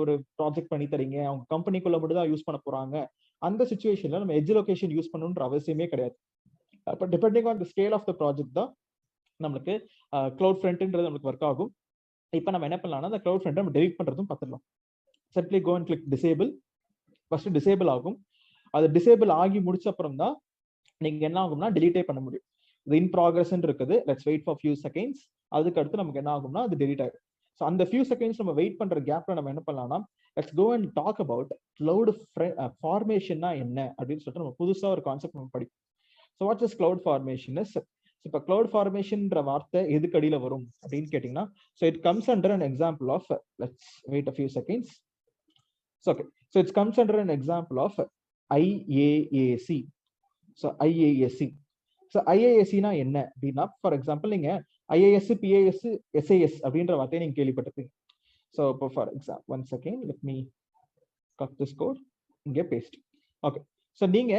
ஒரு ப்ராஜெக்ட் பண்ணி தரீங்க, அவங்க கம்பெனிக்குள்ள மட்டும் தான் யூஸ் பண்ண போறாங்க. அந்த சுச்சுவேஷன்ல நம்ம எட்ஜ் லொகேஷன் யூஸ் பண்ணணுன்ற அவசியமே கிடையாது. அப்ப depending on the scale of the project தான் நம்மளுக்கு கிளவுட் ஃப்ரண்ட்ன்றது நமக்கு ஒர்க் ஆகும். இப்போ நம்ம என்ன பண்ணலாம்னா அந்த கிளவுட் ஃப்ரண்ட் நம்ம டெலிட் பண்றதும் பார்த்துடலாம். Simply go and click disable. First disable ஆகும். அது டிசேபிள் ஆகி முடிச்ச அப்புறம் தான் நீங்க என்ன ஆகும்னா டெலிட்டே பண்ண முடியும். இது இன் ப்ராக்ரஸ் இருக்குது. Let's wait for few seconds. அதுக்கு அடுத்து நமக்கு என்ன ஆகும்னா அது டெலிட் ஆயிடும். ஸோ அந்த ஃபியூ செகண்ட்ஸ் நம்ம வெயிட் பண்ற கேப்ல நம்ம என்ன பண்ணலாம்னா let's go and talk about cloud ஃபார்மேஷன்னா என்ன அப்படின்னு சொல்லிட்டு நம்ம புதுசா ஒரு கான்செப்ட் நம்ம படிப்போம். So what is cloud formation is, இப்போ கிளவுட் ஃபார்மேஷன்ற வார்த்தை எதுக்கு அடியில வரும் அப்படின்னு கேட்டீங்கன்னா, so it comes under an example of, let's wait a few seconds. Okay, so it's comes under an example of IaaC. So IaaC. So IaaCனா என்ன அப்படின்னா, ஃபார் எக்ஸாம்பிள் நீங்க IAS, PAS, SAS அப்படின்ற வார்த்தையை நீங்க கேள்விப்பட்டிருப்பீங்க. ஸோ இப்போ for example one second, let me cut this code, இங்கே பேஸ்ட். ஓகே, ஸோ நீங்க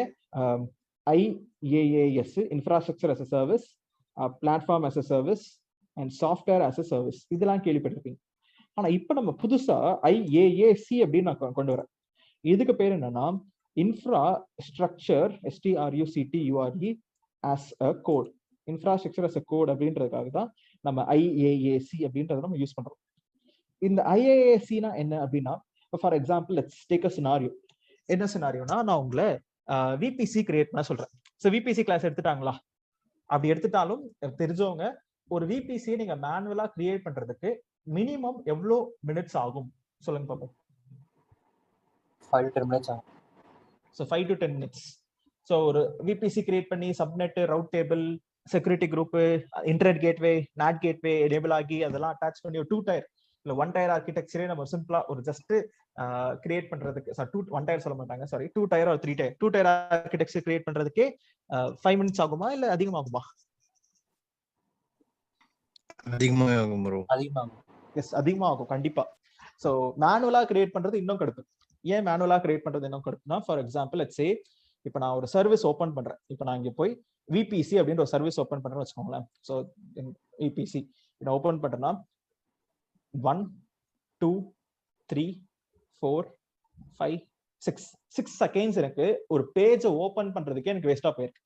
IaaS, infrastructure as a service, platform as a service and software as a service இதெல்லாம் கேள்விப்பட்டிருப்பீங்க. ஆனா இப்போ நம்ம புதுசா IaaC அப்படின்னு நான் கொண்டு வரேன். இதுக்கு பேர் என்னன்னா infrastructure, STRUCTURE as a code, infrastructure as a code அப்படின்றதுக்காக தான் நம்ம IaaC அப்படின்றத நம்ம யூஸ் பண்றோம். இந்த IaaCனா என்ன அப்படின்னா, for example let's take a scenario. என்ன சினாரியோனா, நான் உங்களை VPC கிரியேட் பண்ண சொல்றேன். ஸோ VPC கிளாஸ் எடுத்துட்டாங்களா? அப்படி எடுத்துட்டாலும் தெரிஞ்சவங்க ஒரு VPC நீங்க மேனுவலா கிரியேட் பண்றதுக்கு மினிமம் எவ்வளோ மினிட்ஸ் ஆகும் சொல்லுங்க பாப்போம். 5 to 10 minutes ஆகும். So 5 to 10 minutes. ஸோ ஒரு VPC கிரியேட் பண்ணி subnet, route table, security group, internet gateway, NAT gateway enable ஆகி அதெல்லாம் அட்டாச் பண்ணி ஒரு 2 tier இல்ல 1 tier ஆர்கிடெக்சரே நம்ம சிம்பிளா ஒரு ஜஸ்ட் கிரியேட் பண்றதுக்கு, 1 tier சொல்ல மாட்டாங்க, sorry 2 tier or 3 tier 2 tier architecture create பண்றதுக்கே 5 minutes ஆகுமா இல்ல அதிகமாகுமா? அதிகமாக ஆகும் ப்ரோ. அதிகமாகும். எஸ், அதிகமாகும் கண்டிப்பா. ஸோ மேனுவலா கிரியேட் பண்றது இன்னும் கடுப்பு. ஏன் மேனுவலா கிரியேட் பண்றது இன்னும் கடுப்புனா, ஃபார் எக்ஸாம்பிள் லெட்ஸ் சே இப்போ நான் ஒரு சர்வீஸ் ஓப்பன் பண்றேன். இப்போ நான் இங்க போய் VPC அப்படின்ற ஒரு சர்வீஸ் ஓப்பன் பண்றேன்னு வச்சுக்கோங்களேன். ஸோ VPC நான் ஓப்பன் பண்றேன்னா 1 2 3 4 5 6 செகண்ட்ஸ் எனக்கு ஒரு பேஜை ஓப்பன் பண்றதுக்கே எனக்கு வேஸ்டா போயிருக்கு.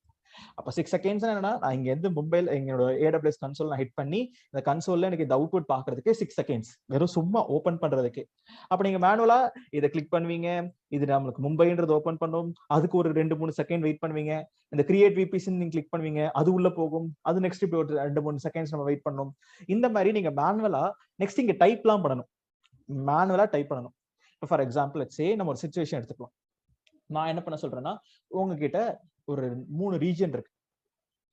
அப்ப 6 செகண்ட்ஸ் என்னன்னா, நான் இங்க இருந்து மும்பைல எங்களோட AWS கன்சோல் நான் ஹிட் பண்ணி இந்த கன்சோல்ல எனக்கு இந்த அவுட்புட் பாக்குறதுக்கு 6 செகண்ட்ஸ் வெறும் சும்மா ஓபன் பண்றதுக்கு. அப்ப நீங்க மேனுவலா இதை கிளிக் பண்ணுவீங்க, இது நம்மளுக்கு மும்பைன்றது ஓபன் பண்ணும், அதுக்கு ஒரு 2-3 செகண்ட் வெயிட் பண்ணுவீங்க, இந்த கிரியேட் VPC நீங்க கிளிக் பண்ணுவீங்க, அது உள்ள போகும், அது நெக்ஸ்ட் இப்படி ஒரு 2-3 செகண்ட்ஸ் நம்ம வெயிட் பண்ணணும். இந்த மாதிரி நீங்க மேனுவலா நெக்ஸ்ட் இங்க டைப்லாம் பண்ணணும், மேனுவலா டைப் பண்ணணும். இப்போ ஃபார் எக்ஸாம்பிள் லெட்ஸ் சே நம்ம ஒரு சிச்சுவேஷன் எடுத்துக்கலாம். நான் என்ன பண்ண சொல்றேன்னா, உங்ககிட்ட ஒரு 3 ரீஜன் இருக்கு.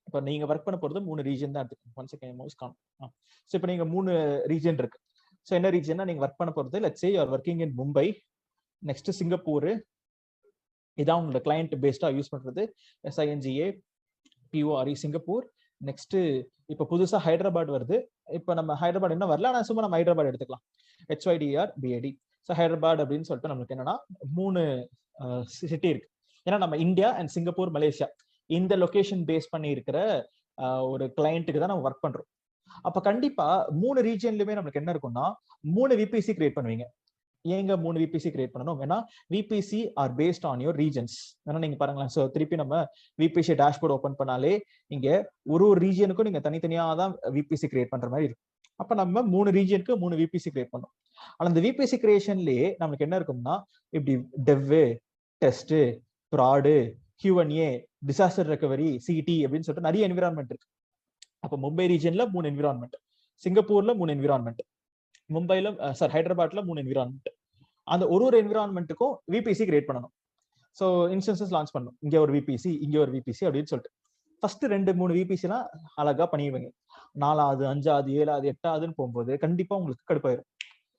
இப்போ நீங்க ஒர்க் பண்ண போறது 3 ரீஜன் தான் இருக்கு. ஒன் செகண்ட் மவுஸ் காணும். ஸோ இப்போ நீங்க 3 ரீஜன் இருக்கு. ஸோ என்ன ரீஜன்னா நீங்க ஒர்க் பண்ண போறது, let's say you are working in Mumbai, next Singapore, இதான் உங்களோட கிளையண்ட் பேஸ்டா யூஸ் பண்றது, SINGA PORE சிங்கப்பூர். நெக்ஸ்ட் இப்போ புதுசா ஹைதராபாத் வருது. இப்போ நம்ம ஹைதராபாத் என்ன வரல, ஆனால் சும்மா நம்ம ஹைதராபாத் எடுத்துக்கலாம், HYDRBAD. ஸோ ஹைதராபாத் அப்படின்னு சொல்லிட்டு நம்மளுக்கு என்னன்னா 3 சிட்டி இருக்கு. ஏன்னா நம்ம இந்தியா அண்ட் சிங்கப்பூர், மலேசியா இந்த லொகேஷன் பேஸ் பண்ணி இருக்கிற ஒரு கிளையண்ட்டுக்கு தான் நம்ம ஒர்க் பண்றோம். அப்ப கண்டிப்பா 3 ரீஜன்லயுமே நம்மளுக்கு என்ன இருக்கும்னா 3 VPC கிரியேட் பண்ணுவீங்க. ஏங்க 3 VPC கிரியேட் பண்ணணும்? ஏன்னா VPC are based on your regions. ஏன்னா நீங்க பாருங்களேன், ஸோ திருப்பி நம்ம VPC டேஷ்போர்ட் ஓப்பன் பண்ணாலே இங்க ஒரு ரீஜனுக்கும் நீங்க தனித்தனியா தான் VPC கிரியேட் பண்ற மாதிரி இருக்கும். அப்ப நம்ம 3 ரீஜனுக்கு 3 VPC கிரியேட் பண்ணோம். ஆனா அந்த VPC கிரியேஷன்லயே நமக்கு என்ன இருக்கும்னா, இப்படி டெவ், test, fraud, Q&A, disaster recovery, CT அப்படின்னு சொல்லிட்டு நிறைய என்விரான்மெண்ட் இருக்கு. அப்போ மும்பை ரீஜன்ல 3 என்விரான்மெண்ட், சிங்கப்பூர்ல 3 என்விரான்மெண்ட், மும்பைல ஹைதராபாத்ல 3 என்விரான்மெண்ட். அந்த ஒரு என்விரான்மெண்ட்டுக்கும் VPC கிரியேட் பண்ணணும். ஸோ இன்ஸ்டன்சஸ் லான்ச் பண்ணணும், இங்க ஒரு VPC, இங்க ஒரு VPC அப்படின்னு சொல்லிட்டு ஃபர்ஸ்ட் 2-3 VPC எல்லாம் அழகா பண்ணிடுவீங்க. 4வது 5வது 7வது 8வதுன்னு போகும்போது கண்டிப்பா உங்களுக்கு கடுப்பாயிரும்.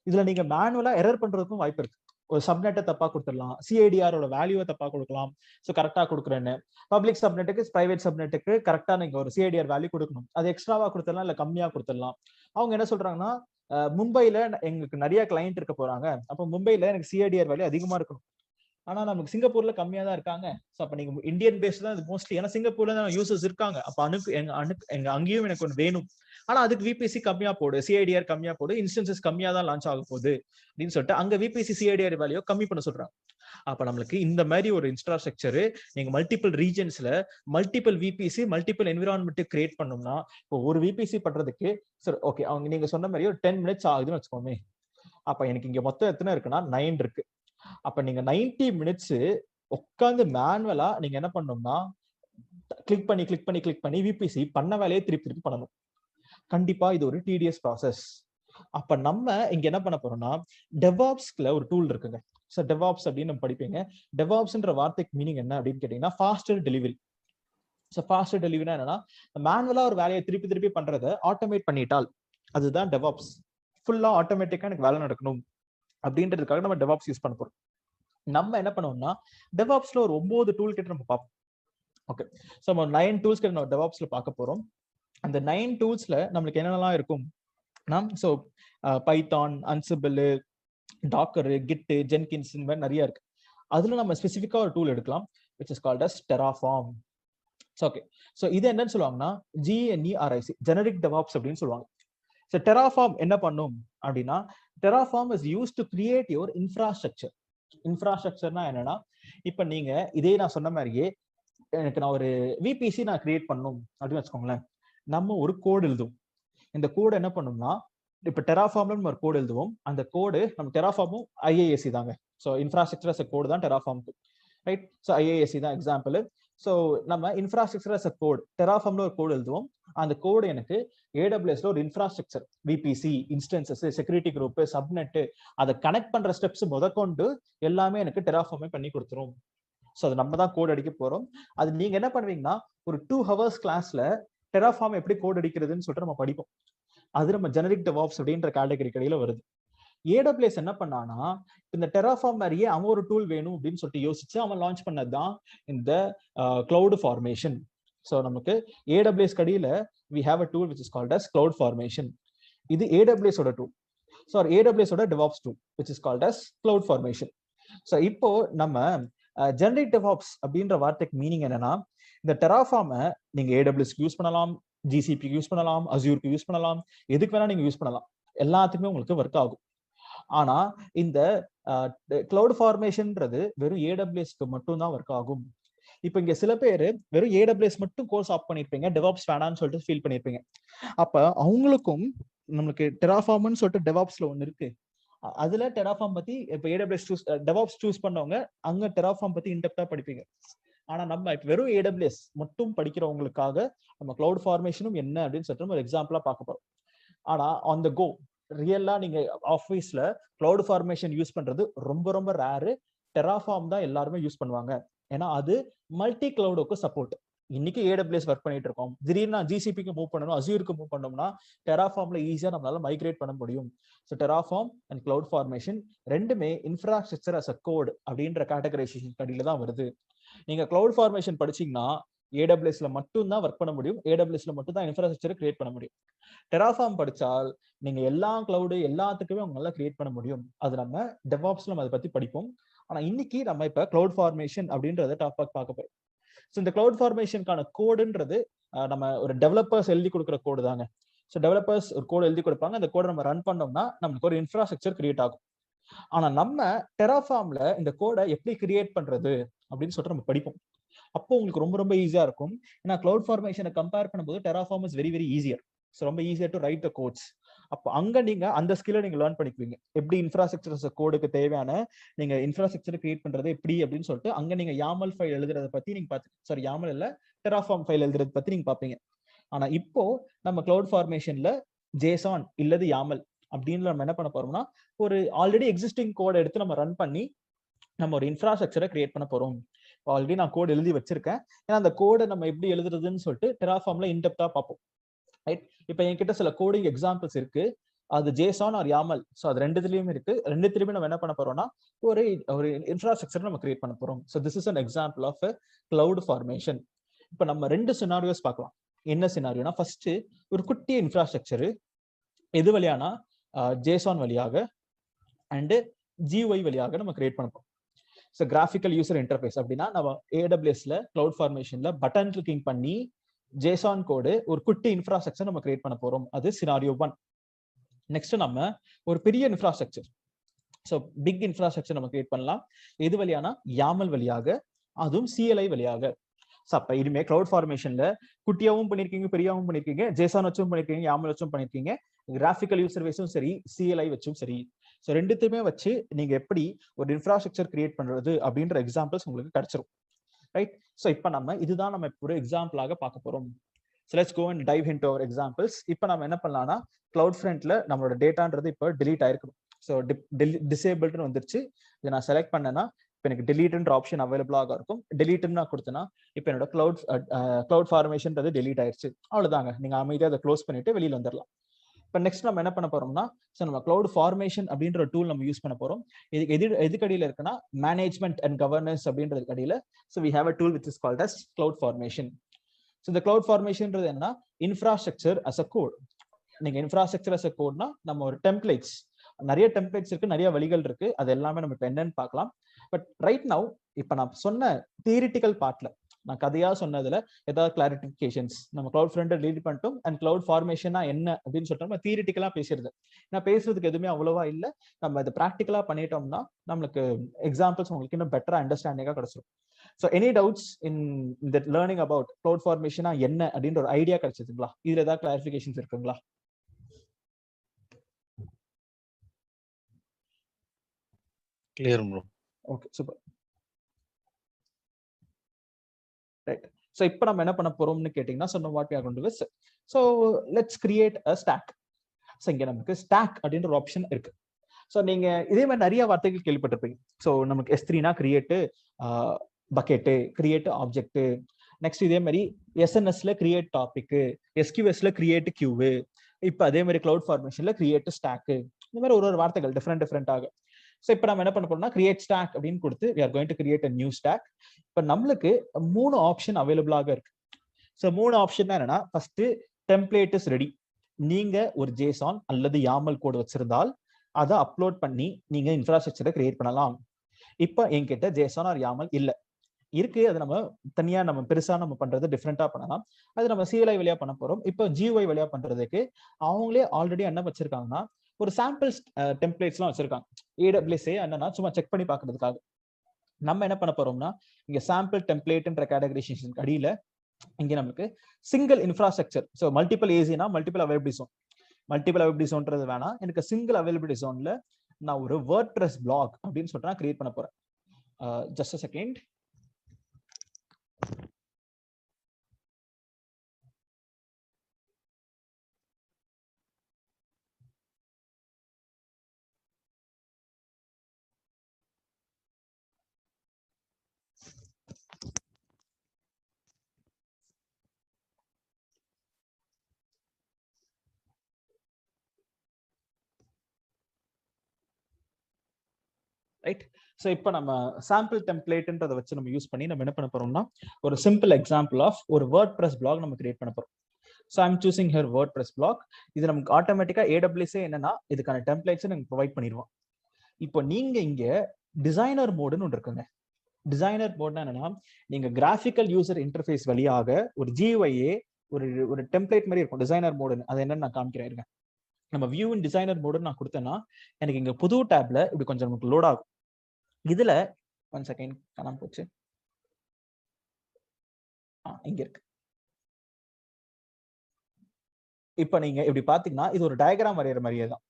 இதுல நீங்க மேனுவலா எரர் பண்றதுக்கும் வாய்ப்பு இருக்கு. ஒரு சப்நெட்டை தப்பா கொடுத்துடலாம், CIDR-ஓட வேல்யூவை தப்பா கொடுக்கலாம். ஸோ கரெக்டா கொடுக்குறேன்னு பப்ளிக் சப்நெட்டுக்கு, பிரைவேட் சப்நெட்டுக்கு கரெக்டா நீங்க ஒரு CIDR வேல்யூ கொடுக்கணும். அது எக்ஸ்ட்ராவா கொடுத்துடலாம், இல்ல கம்மியா கொடுத்துடலாம். அவங்க என்ன சொல்றாங்கன்னா, மும்பைல எங்களுக்கு நிறைய கிளையண்ட் இருக்க போறாங்க, அப்போ மும்பைல எனக்கு CIDR வேல்யூ அதிகமா இருக்கணும். ஆனா நமக்கு சிங்கப்பூர்ல கம்மியா தான் இருக்காங்க. ஸோ அப்ப நீங்க இந்தியன் பேஸ்ட் தான் இது மோஸ்ட்லி. ஏன்னா சிங்கப்பூர்ல தான் யூசர்ஸ் இருக்காங்க. அப்ப எங்க அங்கேயும் எனக்கு ஒன்று வேணும். ஆனா அதுக்கு விபிசி கம்மியா போடு, சிஐடிஆர் கம்மியா போடு, இன்ஸ்டன்சஸ் கம்மியா தான் லான்ச் ஆக போகுது அப்படின்னு சொல்லிட்டு அங்க விபிசி சிஐடிஆர் வேல்யூ கம்மி பண்ண சொல்றாங்க. அப்ப நம்மளுக்கு இந்த மாதிரி ஒரு இன்ஃப்ராஸ்ட்ரக்சர் நீங்க மல்டிபிள் ரீஜன்ஸ்ல multiple VPC multiple environment create பண்ணோம்னா, இப்போ ஒரு விபிசி பண்றதுக்கு சரி ஓகே அவங்க நீங்க சொன்ன மாதிரி ஒரு 10 மினிட்ஸ் ஆகுதுன்னு வச்சுக்கோமே. அப்ப எனக்கு இங்க மொத்தம் எத்தனை இருக்குன்னா 9 இருக்கு. அப்ப நீங்க 90 மினிட்ஸ் உட்காந்து மேனுவலா நீங்க என்ன பண்ணணும்னா கிளிக் பண்ணி விபிசி பண்ண வேலையை திருப்பி பண்ணணும். கண்டிப்பா இது ஒரு டிடிஎஸ் ப்ராசஸ். அப்ப நம்ம இங்க என்ன பண்ண போறோம்னா டெவாப்ஸ்ல ஒரு டூல் இருக்குங்க. ஸோ டெவாப்ஸ் அப்படின்னு நம்ம படிப்பீங்க. டெவாப்ஸ்ன்ற வார்த்தைக்கு மீனிங் என்ன அப்படின்னு கேட்டீங்கன்னா ஃபாஸ்டர் டெலிவரி. ஸோ ஃபாஸ்டர் டெலிவரினா என்னன்னா மேனுவலா ஒரு வேலையை திருப்பி பண்றதை ஆட்டோமேட் பண்ணிட்டால் அதுதான் டெவாப்ஸ். ஃபுல்லா ஆட்டோமேட்டிக்கா எனக்கு வேலை நடக்கணும் அப்படின்றதுக்காக நம்ம டெவாப்ஸ் யூஸ் பண்ண போறோம். நம்ம என்ன பண்ணுவோம்னா டெவாப்ஸ்ல ஒரு 9 டூல் கிட்ட நம்ம பார்ப்போம். ஓகே, ஸோ நம்ம 9 டூல்ஸ் கிட்ட நம்ம டெவாப்ஸ்ல பார்க்க போறோம். அந்த 9 டூல்ஸ்ல நம்மளுக்கு என்னென்னலாம் இருக்கும், so Python, Ansible, Docker, Git, Jenkins இந்த மாதிரி நிறைய இருக்கு. அதுல நம்ம ஸ்பெசிஃபிக்கா ஒரு டூல் எடுக்கலாம் which is called as Terraform. Okay, so இது என்னன்னு சொல்லுவாங்கன்னா GNERIC ஜெனரிக் டெவாப்ஸ் அப்படின்னு சொல்லுவாங்க. ஸோ Terraform என்ன பண்ணும் அப்படின்னா Terraform is used to create your infrastructure. இன்ஃப்ராஸ்ட்ரக்சர்னா என்னன்னா இப்ப நீங்க இதே நான் சொன்ன மாதிரியே எனக்கு நான் ஒரு விபிசி நான் கிரியேட் பண்ணணும் அப்படின்னு வச்சுக்கோங்களேன். நம்ம ஒரு கோடு எழுதுவோம். இந்த கோடு என்ன பண்ணும்னா இப்ப டெராஃபார்ம்ல நம்ம ஒரு கோடு எழுதுவோம். அந்த கோடு நம்ம டெராஃபார்மும் ஐஏஎஸ்சி தாங்க. ஸோ இன்ஃப்ராஸ்ட்ரக்சர் அஸ் கோடு தான் டெராஃபார்முக்கு, ரைட்? ஸோ ஐஏஎஸ்சி தான் எக்ஸாம்பிள். ஸோ நம்ம இன்ஃப்ராஸ்ட்ரக்சர் அஸ் கோட் டெராஃபார்ம்ல ஒரு கோடு எழுதுவோம். அந்த கோடு எனக்கு ஏடபிள்யூஎஸ்ல ஒரு infrastructure VBC, instances, security group, subnet, அதை கனெக்ட் பண்ற ஸ்டெப்ஸ் முதற்கொண்டு எல்லாமே எனக்கு டெராஃபார்மே பண்ணி கொடுத்துரும். ஸோ அது நம்ம தான் கோட் அடிக்க போறோம். அது நீங்க என்ன பண்ணுவீங்கன்னா ஒரு 2 hours கிளாஸ்ல டெராஃபார்ம் எப்படி கோட் அடிக்கிறதுன்னு சொல்லிட்டு நம்ம படிப்போம். அது நம்ம ஜெனரிக் டெவாப்ஸ் அப்படின்ற கேட்டகரி கடையில வருது. ஏடபிள்யூஎஸ் என்ன பண்ணானா இந்த டெராஃபார்ம் மாதிரியே அவன் ஒரு டூல் வேணும் அப்படின்னு சொல்லிட்டு யோசிச்சு அவன் லான்ச் பண்ணதுதான் இந்த கிளவுட் ஃபார்மேஷன். ஸோ நமக்கு ஏடபிள்யூஎஸ் கடையில we have a tool which is called as cloud formation. இது AWS ஓட டூல். ஸோ AWS ஓட DevOps tool which is called as cloud formation. So இப்போ நம்ம ஜெனரிக் டெவாப்ஸ் அப்படின்ற வார்த்தைக்கு மீனிங் என்னன்னா இந்த டெராஃபார்மை நீங்க AWS யூஸ் பண்ணலாம், GCP யூஸ் பண்ணலாம், அஸ்யூருக்கு யூஸ் பண்ணலாம், எதுக்கு வேணா நீங்க யூஸ் பண்ணலாம், எல்லாத்துக்குமே உங்களுக்கு ஒர்க் ஆகும். ஆனா இந்த கிளவுட் ஃபார்மேஷன்ன்றது வெறும் AWSக்கு மட்டும் தான் ஒர்க் ஆகும். இப்போ இங்க சில பேர் வெறும் AWS மட்டும் கோர்ஸ் ஆப் பண்ணிருப்பீங்க, டெவாப்ஸ் வேணான்னு சொல்லிட்டு ஃபீல் பண்ணிருப்பீங்க. அப்ப அவங்களுக்கும் நம்மளுக்கு டெராஃபார்ம்னு சொல்லிட்டு டெவாப்ஸ்ல ஒன்னு இருக்கு. அதுல டெராஃபார்ம் பத்தி இப்ப AWS டெவாப்ஸ் சூஸ் பண்ணவங்க அங்க டெராஃபார்ம் பத்தி இன்டெப்தா படிப்பீங்க. ஆனா நம்ம இப்ப வெறும் AWS மட்டும் படிக்கிறவங்களுக்காக நம்ம கிளவுட் ஃபார்மேஷனும் என்ன அப்படின்னு சொல்லிட்டு ஒரு எக்ஸாம்பிளா பார்க்க போறோம். ஆனா ஆன் த கோ ரியலா நீங்க ஆஃபீஸ்ல கிளவுட் ஃபார்மேஷன் யூஸ் பண்றது ரொம்ப ரேரு. டெராஃபார்ம் தான் எல்லாருமே யூஸ் பண்ணுவாங்க. ஏன்னா அது மல்டி கிளவுடுக்கு சப்போர்ட். இன்னைக்கு AWS ஒர்க் பண்ணிட்டு இருக்கோம், திடீர்னு GCPக்கு மூவ் பண்ணணும், அஸ்யூருக்கு மூவ் பண்ணோம்னா டெராஃபார்ம்ல ஈஸியா நம்மளால மைக்ரேட் பண்ண முடியும். So terraform and cloud formation ரெண்டுமே இன்ஃப்ராஸ்ட்ரக்சர் அஸ் அ கோட் அப்படின்ற கேட்டகரைசேஷன் கடையில தான் வருது. நீங்க கிளவுட் ஃபார்மேஷன் படிச்சீங்கன்னா AWSல மட்டும் தான் ஒர்க் பண்ண முடியும், AWSல மட்டும் தான் இன்ஃப்ராஸ்ட்ரக்சர் கிரியேட் பண்ண முடியும். டெராஃபார்ம் படிச்சால் நீங்க எல்லா கிளவுடு எல்லாத்துக்குமே உங்களால கிரியேட் பண்ண முடியும். அது நம்ம டெவாப்ஸ்ல நம்ம அதை பத்தி படிப்போம். ஆனா இன்னைக்கு நம்ம இப்ப கிளவுட் ஃபார்மேஷன் அப்படின்றத டாபிக் பார்க்க போறோம். ஸோ இந்த கிளவுட் ஃபார்மேஷனுக்கான கோடுன்றது நம்ம ஒரு டெவலப்பர்ஸ் எழுதி கொடுக்குற கோடு தாங்க. ஸோ டெவலப்பர்ஸ் ஒரு கோடு எழுதி கொடுப்பாங்க, அந்த கோடை நம்ம ரன் பண்ணோம்னா நமக்கு ஒரு இன்ஃப்ராஸ்ட்ரக்சர் கிரியேட் ஆகும். ஆனா நம்ம டெராஃபார்ம்ல இந்த கோடை எப்படி கிரியேட் பண்றது அப்படின்னு சொல்லிட்டு நம்ம படிப்போம். அப்போ உங்களுக்கு ரொம்ப ஈஸியா இருக்கும். ஏன்னா கிளவுட் ஃபார்மேஷனை கம்பேர் பண்ணும்போது terraform is very easier. So ரொம்ப ஈஸியா டு ரைட் த கோட்ஸ். அப்போ அங்க நீங்க அந்த ஸ்கில்லை நீங்க லேர்ன் பண்ணிக்குவீங்க. எப்படி இன்ஃப்ராஸ்ட்ரக்சர் கோடுக்கு தேவையான நீங்க இன்ஃப்ராஸ்ட்ரக்சர் கிரியேட் பண்றது எப்படி அப்படின்னு சொல்லிட்டு அங்க நீங்க YAML ஃபைல் எழுதுறத பத்தி நீங்க சாரி YAML இல்ல டெராஃபார்ம் ஃபைல் எழுதுறத பத்தி நீங்க பாப்பீங்க. ஆனா இப்போ நம்ம கிளவுட் ஃபார்மேஷன்ல JSON இல்லது YAML அப்படின்னு நம்ம என்ன பண்ண போறோம்னா ஒரு ஆல்ரெடி எக்ஸிஸ்டிங் கோட் எடுத்து நம்ம ரன் பண்ணி நம்ம ஒரு இன்ஃப்ராஸ்ட்ரக்சரை கிரியேட் பண்ண போறோம். ஆல்ரெடி நான் கோட் எழுதி வச்சிருக்கேன். ஏன்னா அந்த கோடை நம்ம எப்படி எழுதுறதுன்னு சொல்லிட்டு டெராஃபார்ம்ல இன்டெப்தா பார்ப்போம். ரைட்? இப்போ என்கிட்ட சில கோடிங் எக்ஸாம்பிள்ஸ் இருக்கு. அது JSON ஆர் YAML. ஸோ அது ரெண்டுத்துலயும் இருக்கு. ரெண்டுத்துலயுமே நம்ம என்ன பண்ண போறோம்னா ஒரு இன்ஃப்ராஸ்ட்ரக்சர் நம்ம கிரியேட் பண்ண போறோம். So this is an example of cloud formation. இப்போ நம்ம 2 சினாரியோஸ் பார்க்கலாம். என்ன சினாரியோனா ஃபர்ஸ்ட் ஒரு குட்டி இன்ஃப்ராஸ்ட்ரக்சர் எது வழியானா JSON வழியாக அண்ட் GUI வழியாக நம்ம கிரியேட் பண்ண போறோம். ஸோ கிராஃபிக்கல் யூசர் இன்டர்ஃபேஸ் அப்படின்னா நம்ம ஏடபிள்யூஎஸ்ல கிளவுட் ஃபார்மேஷன்ல பட்டன் கிளிக்கிங் பண்ணி ஜேசான் கோடு ஒரு குட்டி இன்ஃப்ராஸ்ட்ரக்சர் நம்ம கிரியேட் பண்ண போறோம். அது சினாரியோ 1. நெக்ஸ்ட் நம்ம ஒரு பெரிய இன்ஃப்ராஸ்ட்ரக்சர், ஸோ பிக் இன்ஃப்ராஸ்ட்ரக்சர் நம்ம கிரியேட் பண்ணலாம். எது வழியானா YAML வழியாக, அதுவும் CLI வழியாக. ஸோ அப்ப இனிமே கிளவுட் ஃபார்மேஷன்ல குட்டியாவும் பண்ணிருக்கீங்க, பெரியாவும் பண்ணிருக்கீங்க, ஜேசான் வச்சும் பண்ணிருக்கீங்க, YAML வச்சும் பண்ணிருக்கீங்க, கிராஃபிக்கல் யூசர் பேஸும் சரி, CLI வச்சும் சரி. ஸோ ரெண்டுத்தையுமே வச்சு நீங்க எப்படி ஒரு இன்ஃப்ராஸ்ட்ரக்சர் கிரியேட் பண்றது அப்படின்ற எக்ஸாம்பிள்ஸ் உங்களுக்கு கிடைச்சிரும். ரைட்? ஸோ இப்போ இதுதான் நம்ம ஒரு எக்ஸாம்பிளாக பார்க்க போறோம். So let's go and dive into our examples. இப்போ நம்ம என்ன பண்ணலாம்னா, கிளவுட் ஃப்ரண்ட்ல நம்மளோட டேட்டான்றது இப்போ delete ஆயிருக்கணும். ஸோ டிசேபிள்னு வந்துருச்சு. இதை நான் செலக்ட் பண்ணேன்னா இப்போ எனக்கு டெலீட்ன்ற ஆப்ஷன் அவைலபிளாக இருக்கும். டெலீட்னு நான் கொடுத்தேன்னா இப்போ என்னோட கிளவுட் ஃபார்மேஷன்றது delete ஆயிருச்சு. அவ்வளவுதாங்க. நீங்க அமைதியாக அதை க்ளோஸ் பண்ணிட்டு வெளியில வந்துடலாம். இப்போ நெக்ஸ்ட் நம்ம என்ன பண்ண போறோம்னா, ஸோ நம்ம கிளவுட் ஃபார்மேஷன் அப்படின்ற ஒரு டூல் நம்ம யூஸ் பண்ண போறோம். எதுக்கு அடியில் இருக்குன்னா, மேனேஜ்மெண்ட் அண்ட் கவர்னன்ஸ் அப்படின்றதுக்கு அடியில். So we have a tool which is called as cloud formation. So இந்த கிளவுட் ஃபார்மேஷன்ன்றது என்னன்னா, இன்ஃப்ராஸ்ட்ரக்சர் அஸ் அ கோட். நீங்க இன்ஃப்ராஸ்ட்ரக்சர் அஸ் அ கோட்னா நம்ம ஒரு டெம்ப்ளேட்ஸ், நிறைய டெம்ப்ளேட்ஸ் இருக்கு, நிறைய வழிகள் இருக்கு. அது எல்லாமே நம்ம இப்போ என்னன்னு பார்க்கலாம். பட் ரைட் நவ் இப்போ நான் சொன்ன தியரிட்டிக்கல் பார்ட்ல, நான் கதையா சொன்னதுல ஏதாவது கிளாரிபிகேஷன்ஸ் நம்ம கிளவுட் ஃப்ரண்ட் டெலீட் பண்ணிட்டோம் அண்ட் கிளவுட் ஃபார்மேஷனா என்ன அப்படின்னு சொல்லிட்டு நம்ம தியரிட்டிக்கலா பேசுறது. நான் பேசுறதுக்கு எதுவுமே அவ்வளவா இல்லை. நம்ம இதை ப்ராக்டிக்கலா பண்ணிட்டோம்னா நம்மளுக்கு எக்ஸாம்பிள்ஸ் உங்களுக்கு இன்னும் பெட்டரா அண்டர்ஸ்டாண்டிங்கா கிடைச்சிடும். ஸோ எனி டவுட்ஸ் இன் இந்த லேர்னிங் அபவுட் கிளவுட் ஃபார்மேஷனா என்ன அப்படின்ற ஒரு ஐடியா கிடைச்சதுங்களா? இதுல ஏதாவது கிளாரிபிகேஷன்ஸ் இருக்குங்களா? Clear bro. Okay, super. Right. So இப்போ நம்ம என்ன பண்ண போறோம்னு கேட்டீங்கன்னா, சொன்ன what we are going to do. So let's create a stack. So இங்க நமக்கு ஸ்டாக் அப்படின்ற ஒரு ஆப்ஷன் இருக்கு. ஸோ நீங்க இதே மாதிரி நிறைய வார்த்தைகள் கேள்விப்பட்டிருப்பீங்க. ஸோ நமக்கு S3னா create bucket, create object. Next இதே மாதிரி SNSல கிரியேட் டாபிக், SQSல கிரியேட் கியூவு. இப்போ அதே மாதிரி கிளவுட் ஃபார்மேஷன்ல கிரியேட் ஸ்டாக்கு. இந்த மாதிரி ஒரு வார்த்தைகள் டிஃப்ரெண்ட் ஆகும். ஸோ இப்போ நம்ம என்ன பண்ண போறோம்னா, கிரியேட் ஸ்டாக் அப்படின்னு கொடுத்து we are going to create a new stack. இப்போ நம்மளுக்கு 3 ஆப்ஷன் அவைலபிளாக இருக்கு. ஸோ 3 ஆப்ஷன் என்னன்னா, ஃபர்ஸ்ட் டெம்ப்ளேட் இஸ் ரெடி. நீங்க ஒரு JSON அல்லது YAML கோட் வச்சிருந்தால் அதை அப்லோட் பண்ணி நீங்க இன்ஃப்ராஸ்ட்ரக்சரை கிரியேட் பண்ணலாம். இப்போ என்கிட்ட JSON ஆர் YAML இல்ல இருக்கு. அது நம்ம தனியா நம்ம பெருசா நம்ம பண்றது டிஃப்ரெண்டா பண்ணலாம். அது நம்ம CLI வழியா பண்ண போறோம். இப்போ GUI வழியா பண்றதுக்கு அவங்களே ஆல்ரெடி என்ன வச்சிருக்காங்கன்னா, ஒரு சாம்பிள்ஸ் டெம்ப்ளேட்ஸ்லாம் வச்சிருக்காங்க. AWS என்னன்னா சும்மா செக் பண்ணி பார்க்கறதுக்காக. நம்ம என்ன பண்ண போறோம்னா, இங்க சாம்பிள் டெம்ப்ளேட்ன்ற கேட்டகரைசேஷன் அடியில இங்க நமக்கு சிங்கிள் இன்ஃப்ராஸ்ட்ரக்சர், ஸோ மல்டிபிள் ஏசினா multiple availability zone. Multiple availability ஜோன்றது வேணாம், எனக்கு சிங்கிள் அவைலபிலிட்டி ஜோன்ல நான் ஒரு வேர்ட்பிரஸ் பிளாக் அப்படின்னு சொல்லிட்டு நான் கிரியேட் பண்ண போறேன். Just a second. Right. So இப்போ நம்ம சாம்பிள் டெம்ப்ளேட்ன்றதை வச்சு நம்ம யூஸ் பண்ணி நம்ம என்ன பண்ண போறோம்னா, ஒரு சிம்பிள் எக்ஸாம்பிள் ஆஃப் ஒரு வேர்ட்பிரஸ் பிளாக் நம்ம கிரியேட் பண்ண போறோம். So I'm choosing here WordPress blog. இது நமக்கு ஆட்டோமேட்டிக்கா AWS என்னன்னா இதுக்கான டெம்ப்ளேட்ஸ் நமக்கு ப்ரொவைட் பண்ணிடுவோம். இப்போ நீங்க இங்க டிசைனர் மோடுன்னு ஒன்று இருக்குங்க. டிசைனர் மோட்னா என்னன்னா, நீங்க கிராஃபிக்கல் யூசர் இன்டர்ஃபேஸ் வழியாக ஒரு GUI ஒரு டெம்ப்ளேட் மாதிரி இருக்கும் டிசைனர் மோடுன்னு. அது என்னன்னு நான் காமிக்கிறேன். நம்ம வியூ இன் டிசைனர் மோடுன்னு நான் கொடுத்தேன்னா எனக்கு இங்க புது டேப்ல இப்படி கொஞ்சம் நமக்கு லோட் ஆகும். இதுல 1 செகண்ட் காணாம போச்சு. இங்க இருக்கு. இப்ப நீங்க இப்படி பாத்தீங்கன்னா இது ஒரு டயக்ராம் வரைகிற மாதிரியே தான்.